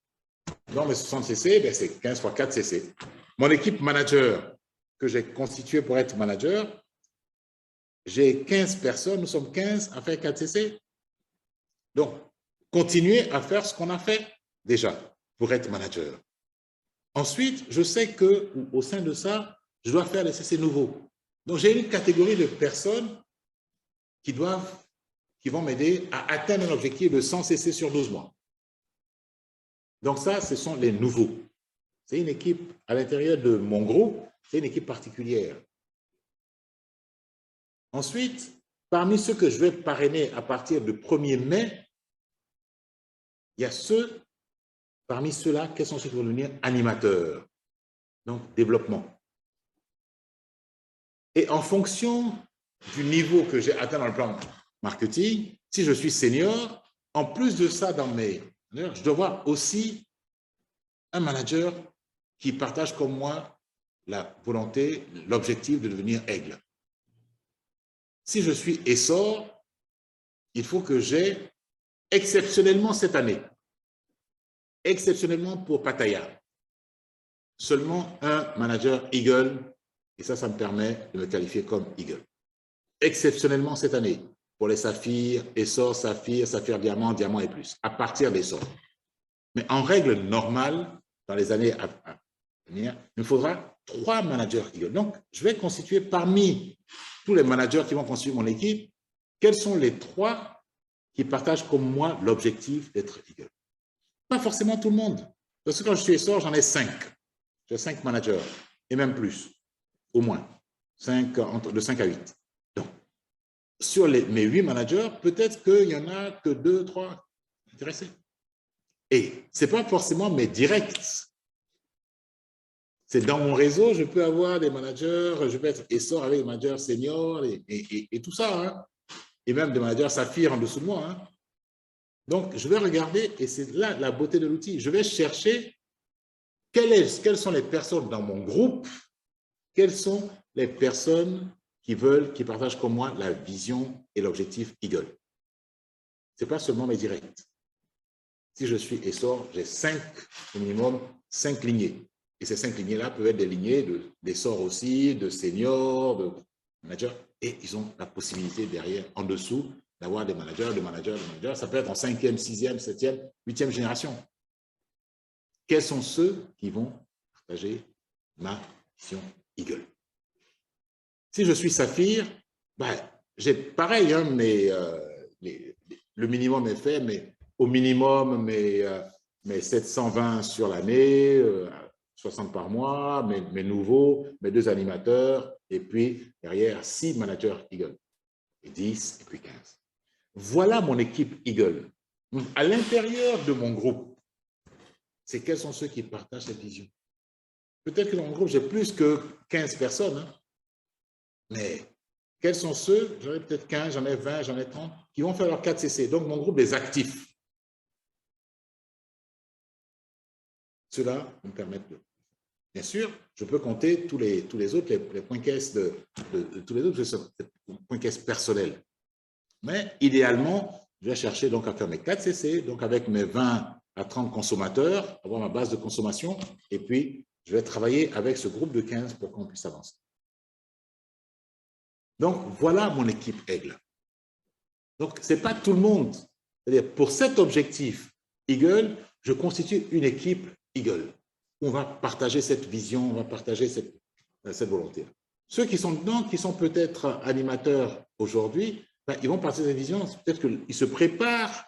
Dans mes 60 CC, c'est 15 fois 4 CC. Mon équipe manager que j'ai constituée pour être manager, j'ai 15 personnes, nous sommes 15 à faire 4 CC. Donc, continuer à faire ce qu'on a fait déjà pour être manager. Ensuite, je sais qu'au sein de ça, je dois faire les CC nouveaux. Donc, j'ai une catégorie de personnes qui vont m'aider à atteindre un objectif de 100 CC sur 12 mois. Donc ça, ce sont les nouveaux. C'est une équipe à l'intérieur de mon groupe, c'est une équipe particulière. Ensuite, parmi ceux que je vais parrainer à partir du 1er mai, il y a parmi ceux-là, quels sont ceux qui vont devenir animateurs, donc développement. Et en fonction du niveau que j'ai atteint dans le plan marketing, si je suis senior, en plus de ça, je dois voir aussi un manager qui partage comme moi la volonté, l'objectif de devenir aigle. Si je suis essor, il faut que j'ai exceptionnellement cette année, exceptionnellement pour Pattaya, seulement un manager Eagle, et ça me permet de me qualifier comme Eagle. Exceptionnellement cette année, pour les saphirs, essor, saphir, saphir diamant, diamant et plus, à partir d'essor. Mais en règle normale, dans les années à venir, il me faudra 3 managers Eagle. Donc, je vais constituer parmi tous les managers qui vont constituer mon équipe, quels sont les 3 qui partagent comme moi l'objectif d'être Eagle. Pas forcément tout le monde. Parce que quand je suis essor, j'en ai 5. J'ai 5 managers, et même plus, au moins, de 5 à 8. Donc, sur mes 8 managers, peut-être qu'il n'y en a que 2, 3 intéressés. Et ce n'est pas forcément mes directs. C'est dans mon réseau, je peux avoir des managers, je peux être essor avec des managers seniors et tout ça. Et même des managers saphir en dessous de moi. Donc, je vais regarder, et c'est là la beauté de l'outil. Je vais chercher quelles sont les personnes dans mon groupe, quelles sont les personnes qui partagent comme moi la vision et l'objectif Eagle. Ce n'est pas seulement mes directs. Si je suis essor, j'ai 5, au minimum, 5 lignées. Et ces 5 lignées-là peuvent être des lignées d'essor aussi, de seniors, de managers. Et ils ont la possibilité derrière, en dessous, d'avoir des managers, de managers. Ça peut être en 5e, 6e, 7e, 8e génération. Quels sont ceux qui vont partager ma vision Eagle? Si je suis saphir, j'ai pareil, mais le minimum est fait, mais au minimum, mes 720 sur l'année, 60 par mois, mes nouveaux, mes 2 animateurs, et puis derrière 6 managers Eagle, et 10, et puis 15. Voilà mon équipe Eagle. À l'intérieur de mon groupe, c'est quels sont ceux qui partagent cette vision. Peut-être que dans mon groupe, j'ai plus que 15 personnes, hein, mais quels sont ceux, j'en ai peut-être 15, j'en ai 20, j'en ai 30, qui vont faire leur 4CC. Donc, mon groupe des actifs. Cela me permet de... Bien sûr, je peux compter tous les autres, les points caisses de tous les autres, les points caisses personnels. Mais idéalement, je vais chercher donc à faire mes 4CC, donc avec mes 20 à 30 consommateurs, avoir ma base de consommation, et puis je vais travailler avec ce groupe de 15 pour qu'on puisse avancer. Donc, voilà mon équipe Aigle. Donc, ce n'est pas tout le monde. C'est-à-dire, pour cet objectif Eagle, je constitue une équipe Eagle. On va partager cette vision, on va partager cette volonté. Ceux qui sont dedans, qui sont peut-être animateurs aujourd'hui, ben, ils vont partager cette vision, peut-être qu'ils se préparent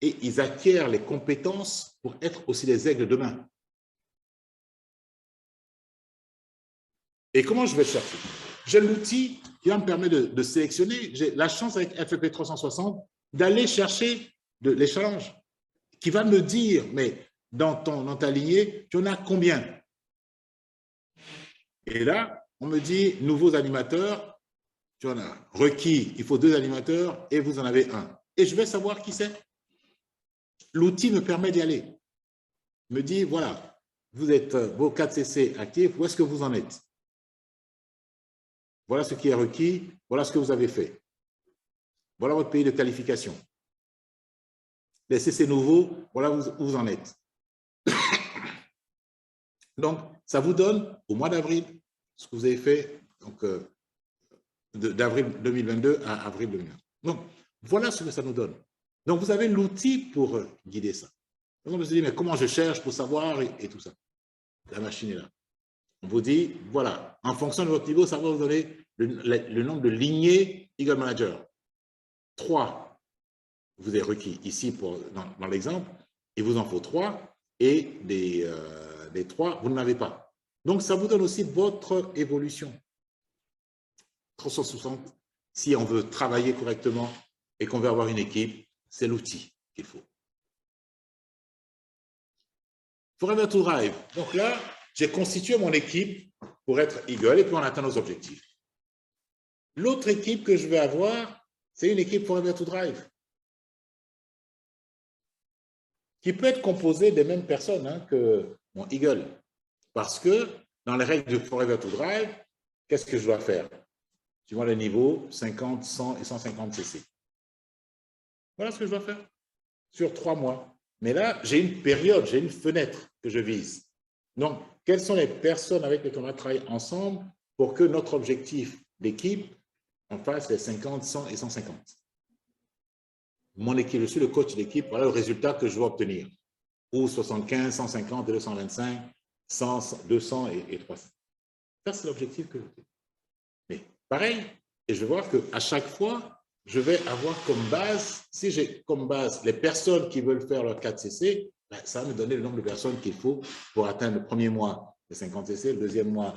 et ils acquièrent les compétences pour être aussi les aigles demain. Et comment je vais le chercher? J'ai l'outil qui va me permettre de sélectionner. J'ai la chance avec FEP 360 d'aller chercher les challenges, qui va me dire, mais dans ta lignée, tu en as combien? Et là, on me dit, nouveaux animateurs, tu en as requis, il faut 2 animateurs et vous en avez 1. Et je vais savoir qui c'est. L'outil me permet d'y aller. Me dit, voilà, vous êtes vos 4CC actifs, où est-ce que vous en êtes? Voilà ce qui est requis, voilà ce que vous avez fait. Voilà votre pays de qualification. Les CC nouveaux, voilà où vous en êtes. Donc, ça vous donne, au mois d'avril, ce que vous avez fait d'avril 2022 à avril 2021. Donc, voilà ce que ça nous donne. Donc, vous avez l'outil pour guider ça. Donc, on se dit, mais comment je cherche pour savoir et tout ça? La machine est là. On vous dit, voilà, en fonction de votre niveau, ça va vous donner le nombre de lignées Eagle Manager. 3, vous avez requis ici dans l'exemple, il vous en faut 3, et les 3, vous n'en avez pas. Donc, ça vous donne aussi votre évolution. 360, si on veut travailler correctement et qu'on veut avoir une équipe, c'est l'outil qu'il faut. Forever to Drive. Donc là, j'ai constitué mon équipe pour être Eagle et puis on atteint nos objectifs. L'autre équipe que je vais avoir, c'est une équipe Forever to Drive qui peut être composée des mêmes personnes que mon Eagle. Parce que dans les règles de Forever to Drive, qu'est-ce que je dois faire? Suivant les niveaux 50, 100 et 150 cc. Voilà ce que je dois faire sur 3 mois. Mais là, j'ai une période, j'ai une fenêtre que je vise. Donc, quelles sont les personnes avec lesquelles on va travailler ensemble pour que notre objectif d'équipe, on fasse les 50, 100 et 150? Mon équipe, je suis le coach d'équipe, voilà le résultat que je veux obtenir. Ou 75, 150 et 225, 100, 200 et 300. Ça, c'est l'objectif que je veux. Mais pareil, et je vais voir qu'à chaque fois, je vais avoir comme base, si j'ai comme base les personnes qui veulent faire leur 4CC, ben, ça va me donner le nombre de personnes qu'il faut pour atteindre le premier mois les 50 CC, le deuxième mois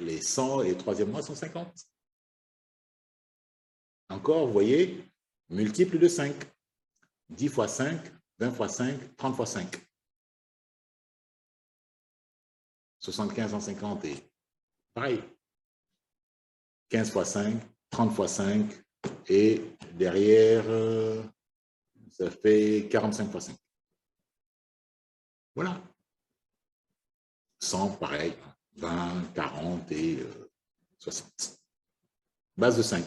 les 100 et le troisième mois 150. Encore, vous voyez, multiple de 5. 10 fois 5, 20 fois 5, 30 fois 5. 75 en 50 et pareil. 15 fois 5, 30 fois 5, et derrière, ça fait 45 fois 5. Voilà. 100, pareil, 20, 40 et 60. Base de 5.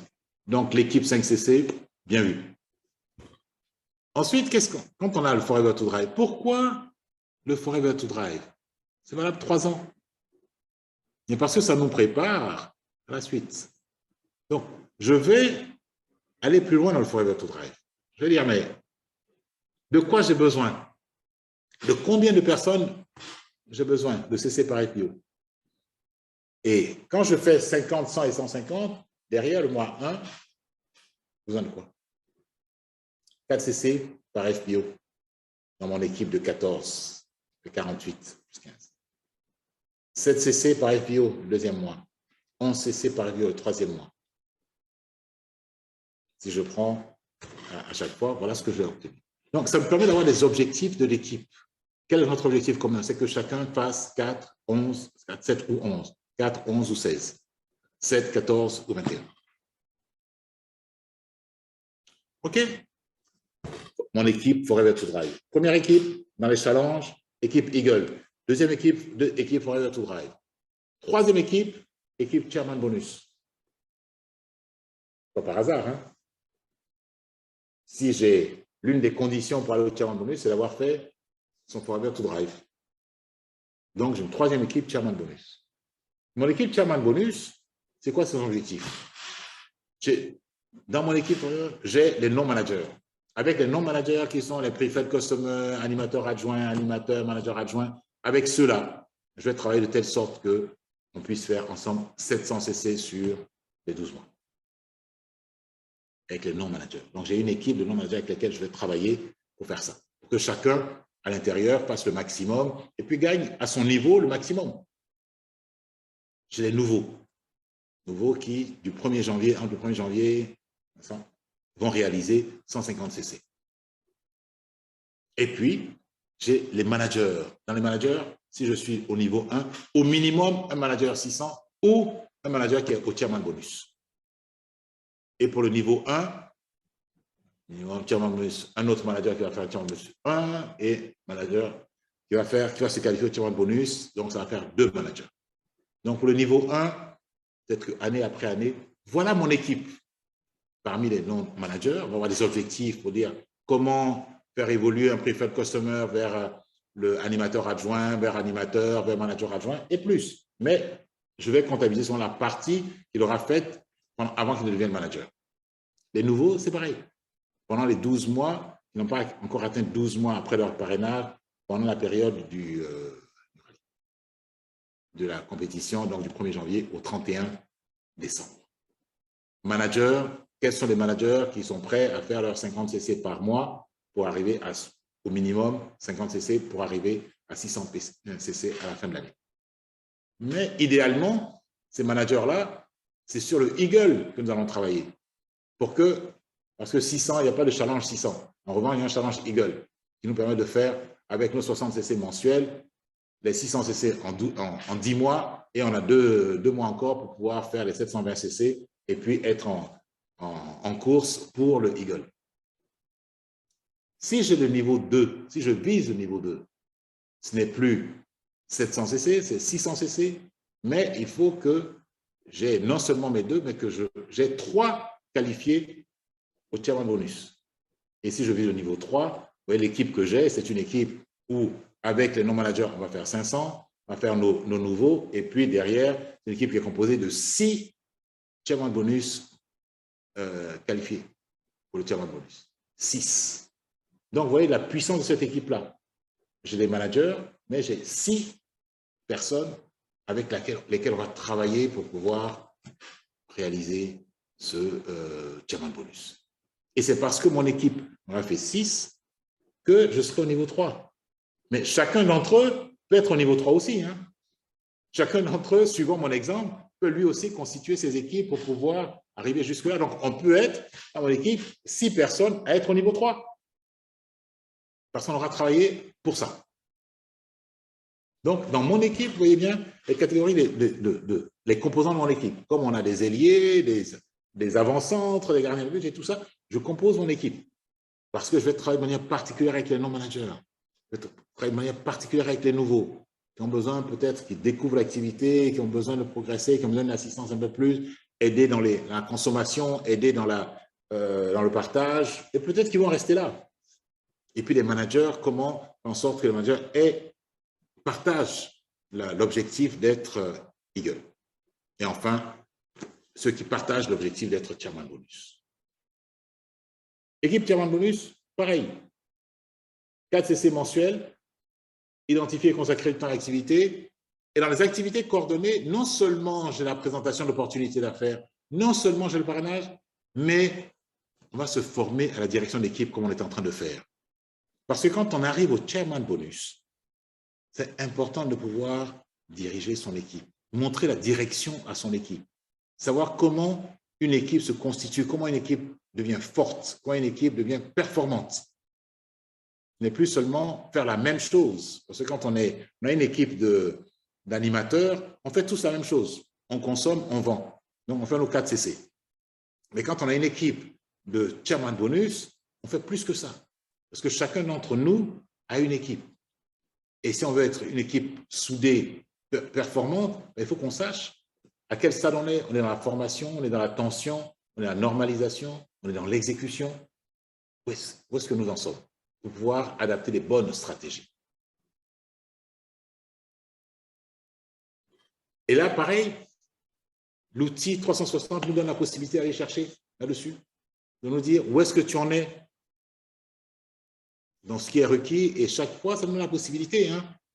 Donc, l'équipe 5CC, bien vu. Ensuite, quand on a le Forever to Drive, pourquoi le Forever to Drive? C'est valable 3 ans. Mais parce que ça nous prépare à la suite. Donc, je vais aller plus loin dans le Forever to Drive. Je vais dire, mais de quoi j'ai besoin? De combien de personnes j'ai besoin de CC par FPO? Et quand je fais 50, 100 et 150, derrière le mois 1, besoin de quoi? 4 CC par FPO dans mon équipe de 14, de 48. plus 15. 7 CC par FBO le deuxième mois. 11 CC par FBO le troisième mois. Si je prends à chaque fois, voilà ce que je vais obtenir. Donc, ça me permet d'avoir des objectifs de l'équipe. Quel est notre objectif commun? C'est que chacun fasse 4, 11, 4, 7 ou 11, 4, 11 ou 16, 7, 14 ou 21. OK? Mon équipe Forever to Drive. Première équipe, dans les challenges, équipe Eagle. Deuxième équipe, équipe Forever to Drive. Troisième équipe, équipe Chairman Bonus. Pas par hasard, hein? Si j'ai l'une des conditions pour aller au Chairman Bonus, c'est d'avoir fait son Forever to Drive. Donc, j'ai une troisième équipe Chairman Bonus. Mon équipe Chairman Bonus, c'est quoi son objectif? Dans mon équipe, j'ai les non-managers. Avec les non-managers qui sont les preferred customers, animateurs adjoints, animateurs, managers adjoints, avec ceux-là, je vais travailler de telle sorte qu'on puisse faire ensemble 700 CC sur les 12 mois. Avec les non-managers. Donc, j'ai une équipe de non-managers avec lesquels je vais travailler pour faire ça. Pour que chacun, à l'intérieur, fasse le maximum et puis gagne à son niveau le maximum. J'ai les nouveaux. Nouveaux qui, du 1er janvier, entre le 1er janvier, vont réaliser 150 CC. Et puis, j'ai les managers. Dans les managers, si je suis au niveau 1, au minimum, un manager 600 ou un manager qui est au Chairman Bonus. Et pour le niveau 1, Chairman Bonus, un autre manager qui va faire le Chairman Bonus 1 et manager qui va se qualifier au Chairman Bonus, donc ça va faire 2 managers. Donc pour le niveau 1, peut-être qu'année après année, voilà mon équipe. Parmi les non-managers, on va avoir des objectifs pour dire comment faire évoluer un preferred customer vers le animateur adjoint, vers animateur, vers manager adjoint et plus. Mais je vais comptabiliser sur la partie qu'il aura faite avant qu'il ne devienne manager. Les nouveaux, c'est pareil. Pendant les 12 mois, ils n'ont pas encore atteint 12 mois après leur parrainage, pendant la période de la compétition, donc du 1er janvier au 31 décembre. Managers, quels sont les managers qui sont prêts à faire leurs 50 CC par mois pour arriver au minimum 50 CC pour arriver à 600 CC à la fin de l'année? Mais idéalement, ces managers-là, c'est sur le Eagle que nous allons travailler. Parce que 600, il n'y a pas de challenge 600. En revanche, il y a un challenge Eagle qui nous permet de faire, avec nos 60 CC mensuels, les 600 CC en 10 mois et on a deux mois encore pour pouvoir faire les 720 CC et puis être en course pour le Eagle. Si j'ai le niveau 2, si je vise le niveau 2, ce n'est plus 700 CC, c'est 600 CC, mais il faut que j'ai non seulement mes 2, mais que j'ai 3 qualifiés au Chairman Bonus. Et si je vise le niveau 3, vous voyez l'équipe que j'ai, c'est une équipe où, avec les non-managers, on va faire 500, on va faire nos nouveaux, et puis derrière, c'est une équipe qui est composée de 6 Chairman Bonus qualifiés pour le Chairman Bonus. 6. Donc, vous voyez la puissance de cette équipe-là. J'ai des managers, mais j'ai 6 personnes avec lesquelles on va travailler pour pouvoir réaliser ce Chairman Bonus. Et c'est parce que mon équipe en a fait 6 que je serai au niveau 3. Mais chacun d'entre eux peut être au niveau 3 aussi. Hein. Chacun d'entre eux, suivant mon exemple, peut lui aussi constituer ses équipes pour pouvoir arriver jusque-là. Donc, on peut être, dans mon équipe, 6 personnes à être au niveau 3. Parce qu'on aura travaillé pour ça. Donc, dans mon équipe, vous voyez bien les catégories, les composants de mon équipe. Comme on a des ailiers, des avant-centres, des gardiens de but et tout ça, je compose mon équipe. Parce que je vais travailler de manière particulière avec les non-managers. Je vais travailler de manière particulière avec les nouveaux, qui ont besoin peut-être, qui découvrent l'activité, qui ont besoin de progresser, qui ont besoin d'assistance un peu plus, aider dans la consommation, aider dans le partage, et peut-être qu'ils vont rester là. Et puis les managers, comment faire en sorte que les managers partagent l'objectif d'être Eagle. Et enfin, ceux qui partagent l'objectif d'être Chairman Bonus. Équipe Chairman Bonus, pareil. 4 CC mensuels, identifier et consacrer du temps à l'activité. Et dans les activités coordonnées, non seulement j'ai la présentation d'opportunités d'affaires, non seulement j'ai le parrainage, mais on va se former à la direction d'équipe comme on est en train de faire. Parce que quand on arrive au Chairman Bonus, c'est important de pouvoir diriger son équipe, montrer la direction à son équipe, savoir comment une équipe se constitue, comment une équipe devient forte, comment une équipe devient performante. Ce n'est plus seulement faire la même chose, parce que quand on a une équipe d'animateurs, on fait tous la même chose. On consomme, on vend. Donc, on fait nos 4 CC. Mais quand on a une équipe de chairman bonus, on fait plus que ça. Parce que chacun d'entre nous a une équipe. Et si on veut être une équipe soudée, performante, il faut qu'on sache à quel stade on est. On est dans la formation, on est dans la tension, on est dans la normalisation, on est dans l'exécution. Où est-ce que nous en sommes pour pouvoir adapter les bonnes stratégies? Et là, pareil, l'outil 360 nous donne la possibilité d'aller chercher là-dessus, de nous dire où est-ce que tu en es dans ce qui est requis. Et chaque fois, ça nous donne la possibilité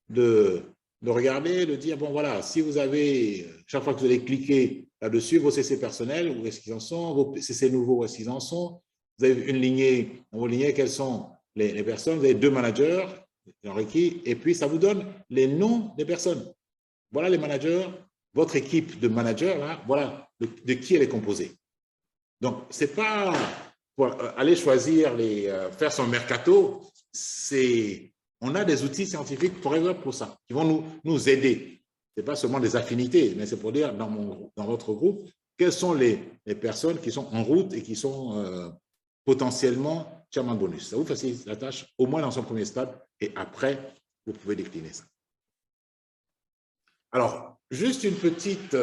de regarder, de dire, bon voilà, si vous avez, chaque fois que vous allez cliquer là-dessus, vos CC personnels, où est-ce qu'ils en sont, vos CC nouveaux, où est-ce qu'ils en sont, vous avez une lignée, dans vos lignées, quelles sont les personnes, vous avez 2 managers en requis, et puis ça vous donne les noms des personnes. Voilà les managers, votre équipe de managers, là, voilà de qui elle est composée. Donc, ce n'est pas pour aller choisir, faire son mercato, on a des outils scientifiques pour ça, qui vont nous aider. Ce n'est pas seulement des affinités, mais c'est pour dire, dans votre groupe, quelles sont les personnes qui sont en route et qui sont potentiellement chairman bonus. Ça vous facilite la tâche, au moins dans son premier stade, et après, vous pouvez décliner ça. Alors, juste une petite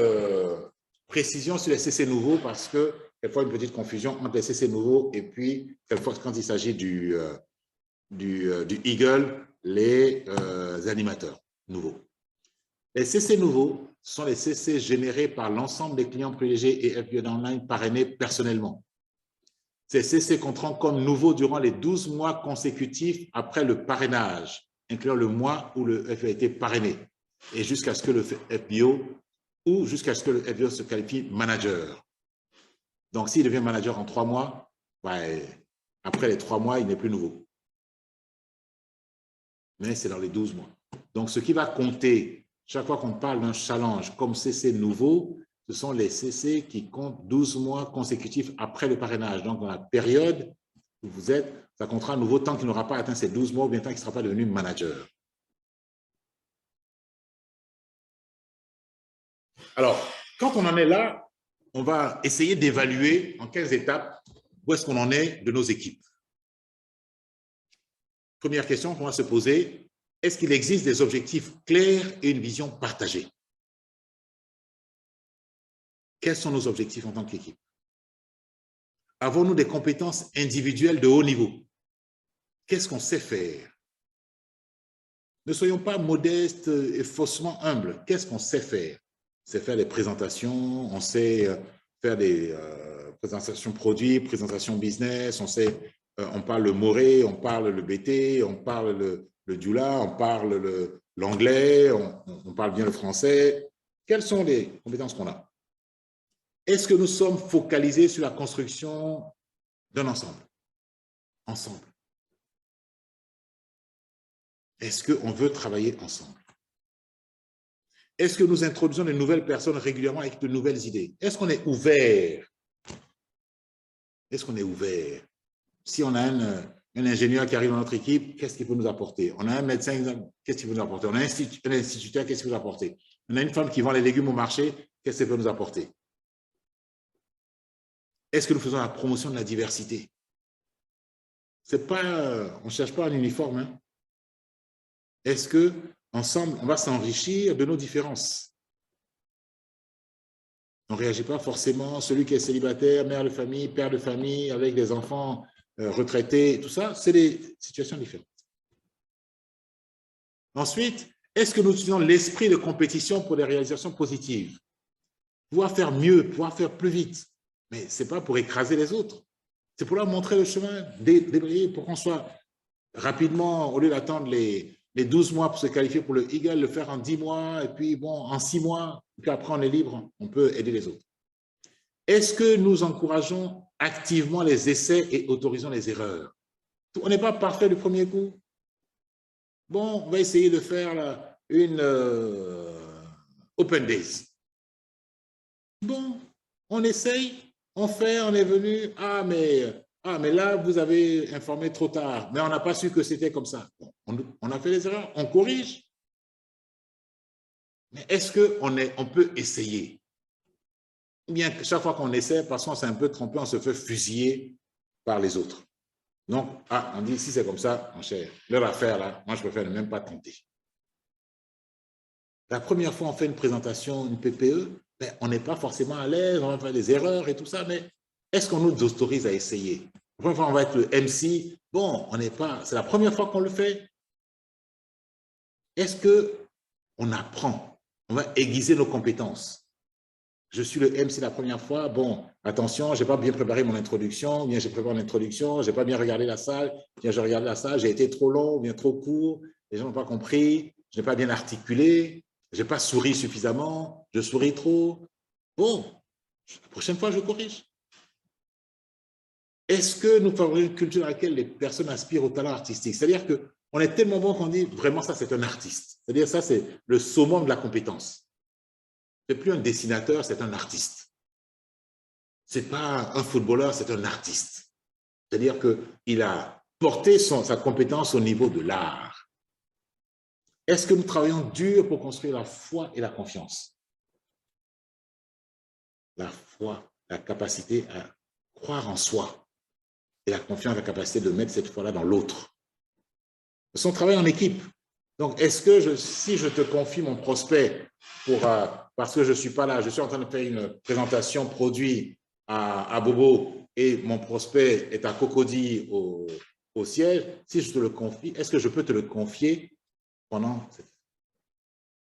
précision sur les CC nouveaux, parce que quelquefois une petite confusion entre les CC nouveaux et puis quelquefois quand il s'agit du Eagle, les animateurs nouveaux. Les CC nouveaux sont les CC générés par l'ensemble des clients privilégiés et FBA Online parrainés personnellement. Ces CC compteront comme nouveaux durant les 12 mois consécutifs après le parrainage, incluant le mois où le FBA a été parrainé, et jusqu'à ce que le FBO ou jusqu'à ce que le FBO se qualifie manager. Donc, s'il devient manager en 3 mois, après les 3 mois, il n'est plus nouveau. Mais c'est dans les 12 mois. Donc, ce qui va compter, chaque fois qu'on parle d'un challenge comme CC nouveau, ce sont les CC qui comptent 12 mois consécutifs après le parrainage. Donc, dans la période où vous êtes, ça comptera à nouveau tant qu'il n'aura pas atteint ces 12 mois ou bien tant qu'il ne sera pas devenu manager. Alors, quand on en est là, on va essayer d'évaluer en 15 étapes où est-ce qu'on en est de nos équipes. Première question qu'on va se poser, est-ce qu'il existe des objectifs clairs et une vision partagée? Quels sont nos objectifs en tant qu'équipe? Avons-nous des compétences individuelles de haut niveau? Qu'est-ce qu'on sait faire? Ne soyons pas modestes et faussement humbles. Qu'est-ce qu'on sait faire? On sait faire des présentations, on sait faire des présentations produits, présentations business, on parle le moré, on parle le BT, on parle le dula, on parle l'anglais, on parle bien le français. Quelles sont les compétences qu'on a? Est-ce que nous sommes focalisés sur la construction d'un ensemble? Ensemble. Est-ce qu'on veut travailler ensemble? Est-ce que nous introduisons de nouvelles personnes régulièrement avec de nouvelles idées? Est-ce qu'on est ouvert? Est-ce qu'on est ouvert? Si on a un ingénieur qui arrive dans notre équipe, qu'est-ce qu'il peut nous apporter? On a un médecin, qu'est-ce qu'il peut nous apporter? On a un instituteur, qu'est-ce qu'il peut nous apporter? On a une femme qui vend les légumes au marché, qu'est-ce qu'elle peut nous apporter? Est-ce que nous faisons la promotion de la diversité? C'est pas, on ne cherche pas un uniforme. Hein? Est-ce qu'ensemble, on va s'enrichir de nos différences? On ne réagit pas forcément, celui qui est célibataire, mère de famille, père de famille, avec des enfants retraités, tout ça, c'est des situations différentes. Ensuite, est-ce que nous utilisons l'esprit de compétition pour des réalisations positives? Pouvoir faire mieux, pouvoir faire plus vite. Mais ce n'est pas pour écraser les autres. C'est pour leur montrer le chemin, débrayer pour qu'on soit rapidement, au lieu d'attendre les 12 mois pour se qualifier pour le Eagle, le faire en 10 mois, et puis bon, en 6 mois, et puis après on est libre, on peut aider les autres. Est-ce que nous encourageons activement les essais et autorisons les erreurs? On n'est pas parfait du premier coup. bon, on va essayer de faire là, une Open Days. Bon, on essaye, on fait, on est venu, ah, mais là, vous avez informé trop tard, mais on n'a pas su que c'était comme ça. Bon, on a fait des erreurs, on corrige. Mais est-ce qu'on peut essayer? Ou bien chaque fois qu'on essaie, parce qu'on s'est un peu trompé, on se fait fusiller par les autres. Donc, ah, on dit, si c'est comme ça, mon cher, leur affaire là, moi je préfère ne même pas tenter. La première fois on fait une présentation, une PPE, ben, on n'est pas forcément à l'aise, on va faire des erreurs et tout ça, mais est-ce qu'on nous autorise à essayer? La première fois on va être le MC, bon, on n'est pas, c'est la première fois qu'on le fait. Est-ce qu'on apprend? On va aiguiser nos compétences. Je suis le MC la première fois, bon, attention, je n'ai pas bien préparé mon introduction, bien j'ai préparé mon introduction, je n'ai pas bien regardé la salle, bien je regarde la salle, j'ai été trop long, bien trop court, les gens n'ont pas compris, je n'ai pas bien articulé, je n'ai pas souri suffisamment, je souris trop. Bon, la prochaine fois, je corrige. Est-ce que nous favorisons une culture dans laquelle les personnes aspirent au talent artistique? C'est-à-dire qu'on est tellement bon qu'on dit, vraiment, ça, c'est un artiste. C'est-à-dire, ça, c'est le summum de la compétence. Ce n'est plus un dessinateur, c'est un artiste. Ce n'est pas un footballeur, c'est un artiste. C'est-à-dire qu'il a porté sa compétence au niveau de l'art. Est-ce que nous travaillons dur pour construire la foi et la confiance? La foi, la capacité à croire en soi et la confiance, la capacité de mettre cette foi-là dans l'autre. C'est un travail en équipe. Donc, est-ce que si je te confie mon prospect parce que je ne suis pas là, je suis en train de faire une présentation produit à Bobo et mon prospect est à Cocody au siège, si je te le confie, est-ce que je peux te le confier pendant cette...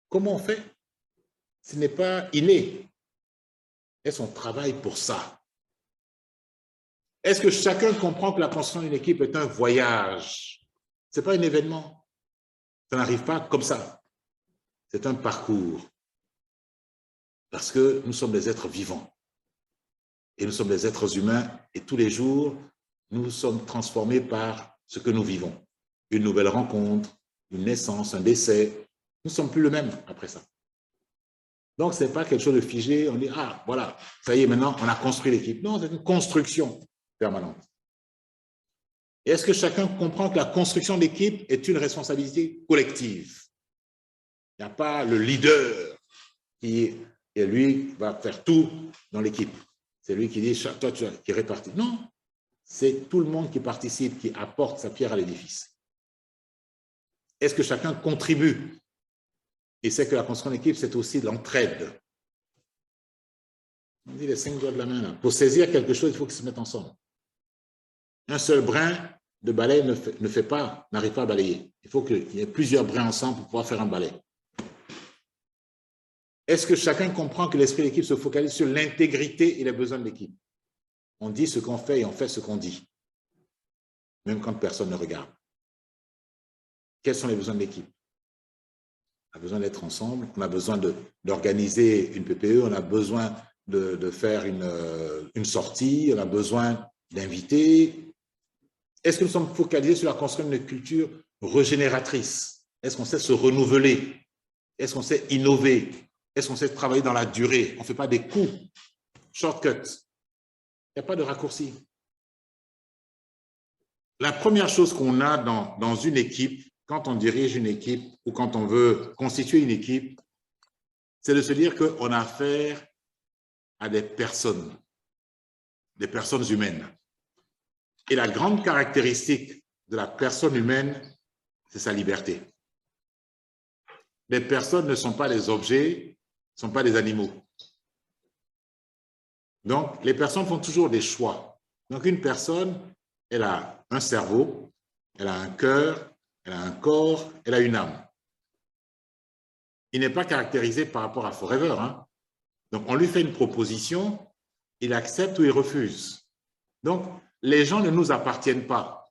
Comment on fait? Ce n'est pas inné. Est-ce qu'on travaille pour ça? Est-ce que chacun comprend que la construction d'une équipe est un voyage? Ce n'est pas un événement. Ça n'arrive pas comme ça. C'est un parcours. Parce que nous sommes des êtres vivants. Et nous sommes des êtres humains. Et tous les jours, nous sommes transformés par ce que nous vivons. Une nouvelle rencontre, une naissance, un décès. Nous ne sommes plus le même après ça. Donc, ce n'est pas quelque chose de figé. On dit, ah, voilà, ça y est, maintenant, on a construit l'équipe. Non, c'est une construction permanente. Et est-ce que chacun comprend que la construction d'équipe est une responsabilité collective? Il n'y a pas le leader qui lui va faire tout dans l'équipe. C'est lui qui dit, toi, qui répartit. Non, c'est tout le monde qui participe, qui apporte sa pierre à l'édifice. Est-ce que chacun contribue? Et c'est que la construction d'équipe, c'est aussi de l'entraide. On dit les 5 doigts de la main. Là. Pour saisir quelque chose, il faut qu'ils se mettent ensemble. Un seul brin de balai n'arrive pas à balayer. Il faut qu'il y ait plusieurs brins ensemble pour pouvoir faire un balai. Est-ce que chacun comprend que l'esprit d'équipe se focalise sur l'intégrité et les besoins de l'équipe? On dit ce qu'on fait et on fait ce qu'on dit, même quand personne ne regarde. Quels sont les besoins de l'équipe? On a besoin d'être ensemble, on a besoin d'organiser une PPE, on a besoin de faire une sortie, on a besoin d'inviter. Est-ce que nous sommes focalisés sur la construction d'une culture régénératrice? Est-ce qu'on sait se renouveler? Est-ce qu'on sait innover? Est-ce qu'on sait travailler dans la durée? On ne fait pas des coups, shortcuts. Il n'y a pas de raccourci. La première chose qu'on a dans une équipe, quand on dirige une équipe ou quand on veut constituer une équipe, c'est de se dire qu'on a affaire à des personnes humaines. Et la grande caractéristique de la personne humaine, c'est sa liberté. Les personnes ne sont pas des objets, ne sont pas des animaux. Donc, les personnes font toujours des choix. Donc, une personne, elle a un cerveau, elle a un cœur, elle a un corps, elle a une âme. Il n'est pas caractérisé par rapport à Forever. Hein? Donc, on lui fait une proposition, il accepte ou il refuse. Donc, les gens ne nous appartiennent pas.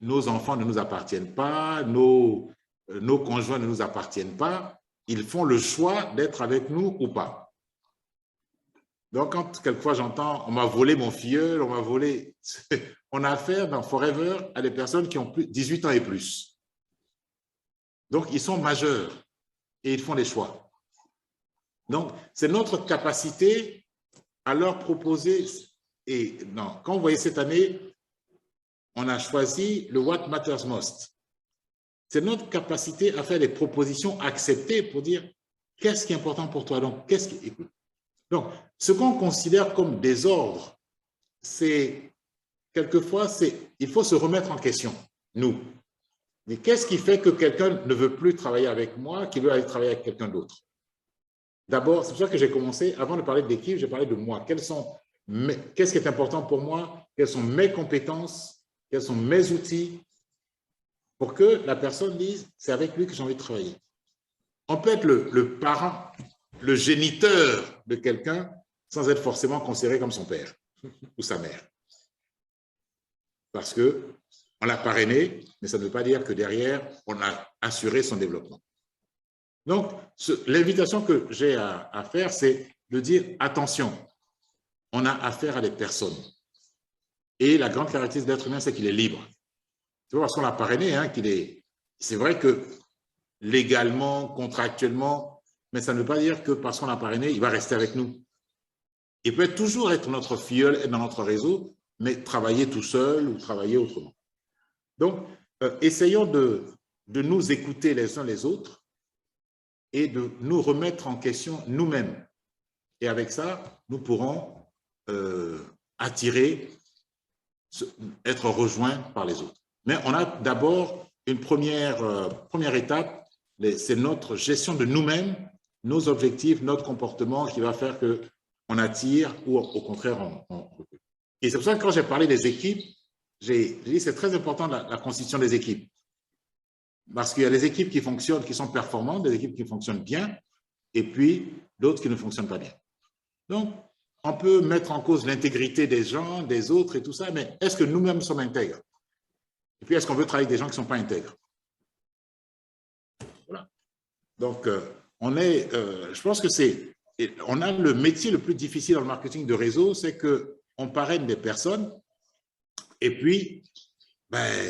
Nos enfants ne nous appartiennent pas, nos conjoints ne nous appartiennent pas. Ils font le choix d'être avec nous ou pas. Donc, quand quelquefois j'entends « on m'a volé mon filleul, on m'a volé… » On a affaire dans Forever à des personnes qui ont 18 ans et plus. Donc, ils sont majeurs et ils font des choix. Donc, c'est notre capacité à leur proposer. Et non, quand vous voyez cette année, on a choisi le What Matters Most. C'est notre capacité à faire des propositions acceptées pour dire qu'est-ce qui est important pour toi. Donc, donc ce qu'on considère comme désordre, c'est quelquefois, il faut se remettre en question, nous. Mais qu'est-ce qui fait que quelqu'un ne veut plus travailler avec moi, qu'il veut aller travailler avec quelqu'un d'autre? D'abord, c'est pour ça que j'ai commencé, avant de parler de l'équipe, j'ai parlé de moi. Qu'est-ce qui est important pour moi? Quelles sont mes compétences? Quels sont mes outils? Pour que la personne dise, c'est avec lui que j'ai envie de travailler. On peut être le parent, le géniteur de quelqu'un sans être forcément considéré comme son père ou sa mère. Parce qu'on l'a parrainé, mais ça ne veut pas dire que derrière, on a assuré son développement. Donc, l'invitation que j'ai à faire, c'est de dire, attention, on a affaire à des personnes. Et la grande caractéristique de l'être humain, c'est qu'il est libre. C'est pas parce qu'on l'a parrainé qu'il est... C'est vrai que légalement, contractuellement, mais ça ne veut pas dire que parce qu'on l'a parrainé, il va rester avec nous. Il peut toujours être notre filleul, être dans notre réseau, mais travailler tout seul ou travailler autrement. Donc, essayons de nous écouter les uns les autres et de nous remettre en question nous-mêmes. Et avec ça, nous pourrons attirer, être rejoints par les autres. Mais on a d'abord une première étape, c'est notre gestion de nous-mêmes, nos objectifs, notre comportement qui va faire qu'on attire ou au contraire on recrute. Et c'est pour ça que quand j'ai parlé des équipes, j'ai dit que c'est très important la constitution des équipes. Parce qu'il y a des équipes qui fonctionnent, qui sont performantes, des équipes qui fonctionnent bien, et puis d'autres qui ne fonctionnent pas bien. Donc, on peut mettre en cause l'intégrité des gens, des autres et tout ça, mais est-ce que nous-mêmes sommes intègres? Et puis, est-ce qu'on veut travailler avec des gens qui ne sont pas intègres? Voilà. Donc, je pense que on a le métier le plus difficile dans le marketing de réseau, c'est qu'on parraine des personnes et puis,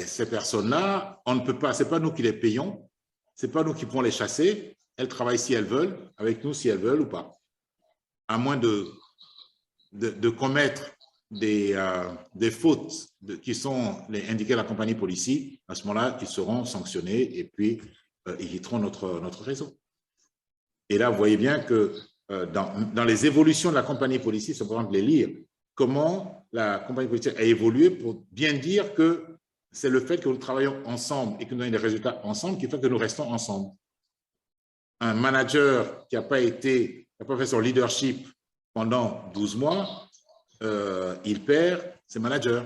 ces personnes-là, on ne peut pas, ce n'est pas nous qui les payons, ce n'est pas nous qui pourrons les chasser, elles travaillent si elles veulent, avec nous si elles veulent ou pas. À moins de commettre des fautes qui sont indiquées à la compagnie Policy, à ce moment-là, ils seront sanctionnés et puis ils quitteront notre réseau. Et là, vous voyez bien que dans les évolutions de la compagnie Policy, c'est important de les lire, comment la compagnie Policy a évolué pour bien dire que c'est le fait que nous travaillons ensemble et que nous avons des résultats ensemble qui fait que nous restons ensemble. Un manager qui n'a pas fait son leadership pendant 12 mois, il perd ses managers.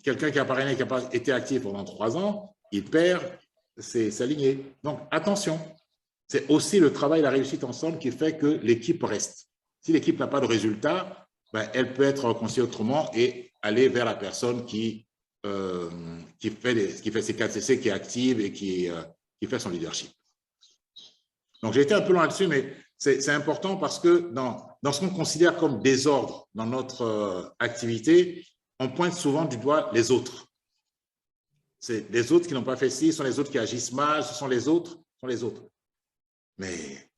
Quelqu'un qui a parrainé, qui n'a pas été actif pendant 3 ans, il perd ses lignées. Donc, attention, c'est aussi le travail et la réussite ensemble qui fait que l'équipe reste. Si l'équipe n'a pas de résultat, elle peut être reconstruite autrement et aller vers la personne qui fait ses 4CC, qui est active et qui fait son leadership. Donc, j'ai été un peu loin là-dessus, mais c'est important parce que dans ce qu'on considère comme désordre dans notre activité, on pointe souvent du doigt les autres. C'est les autres qui n'ont pas fait ci, ce sont les autres qui agissent mal, ce sont les autres, Mais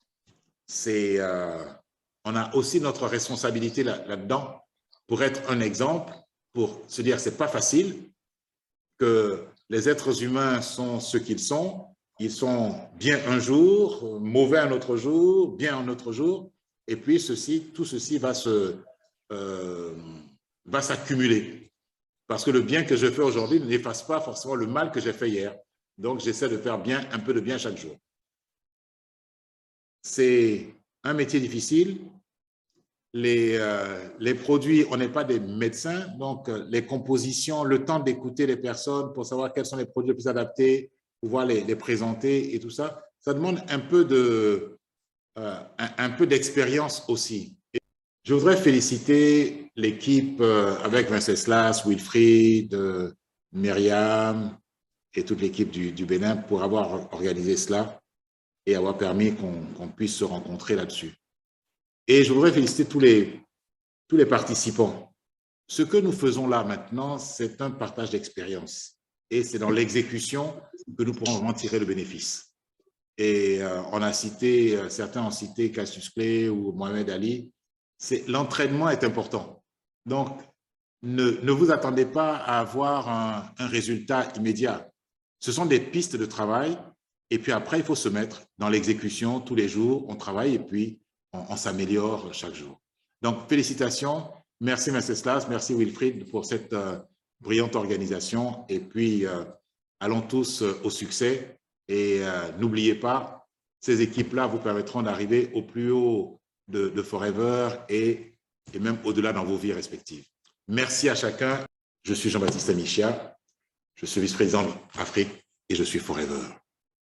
on a aussi notre responsabilité là-dedans pour être un exemple, pour se dire que ce n'est pas facile, que les êtres humains sont ce qu'ils sont. Ils sont bien un jour, mauvais un autre jour, bien un autre jour, et puis tout ceci va s'accumuler. Parce que le bien que je fais aujourd'hui n'efface pas forcément le mal que j'ai fait hier. Donc, j'essaie de faire un peu de bien chaque jour. C'est un métier difficile. Les produits, on n'est pas des médecins, donc les compositions, le temps d'écouter les personnes pour savoir quels sont les produits les plus adaptés, pouvoir les présenter et tout ça, ça demande un peu d'expérience aussi. Et je voudrais féliciter l'équipe avec Venceslas, Wilfried, Myriam et toute l'équipe du Bénin pour avoir organisé cela et avoir permis qu'on puisse se rencontrer là-dessus. Et je voudrais féliciter tous les participants, Ce que nous faisons là maintenant, c'est un partage d'expérience. Et c'est dans l'exécution que nous pourrons vraiment tirer le bénéfice. Et certains ont cité Cassius Clay ou Mohamed Ali. L'entraînement est important. Donc, ne vous attendez pas à avoir un résultat immédiat. Ce sont des pistes de travail. Et puis après, il faut se mettre dans l'exécution tous les jours. On travaille et puis on s'améliore chaque jour. Donc, félicitations. Merci, Wenceslas. Merci, Wilfried, pour cette brillante organisation. Et puis, allons tous au succès. Et n'oubliez pas, ces équipes-là vous permettront d'arriver au plus haut de Forever et même au-delà dans vos vies respectives. Merci à chacun. Je suis Jean-Baptiste Amichia. Je suis vice-président d'Afrique et je suis Forever.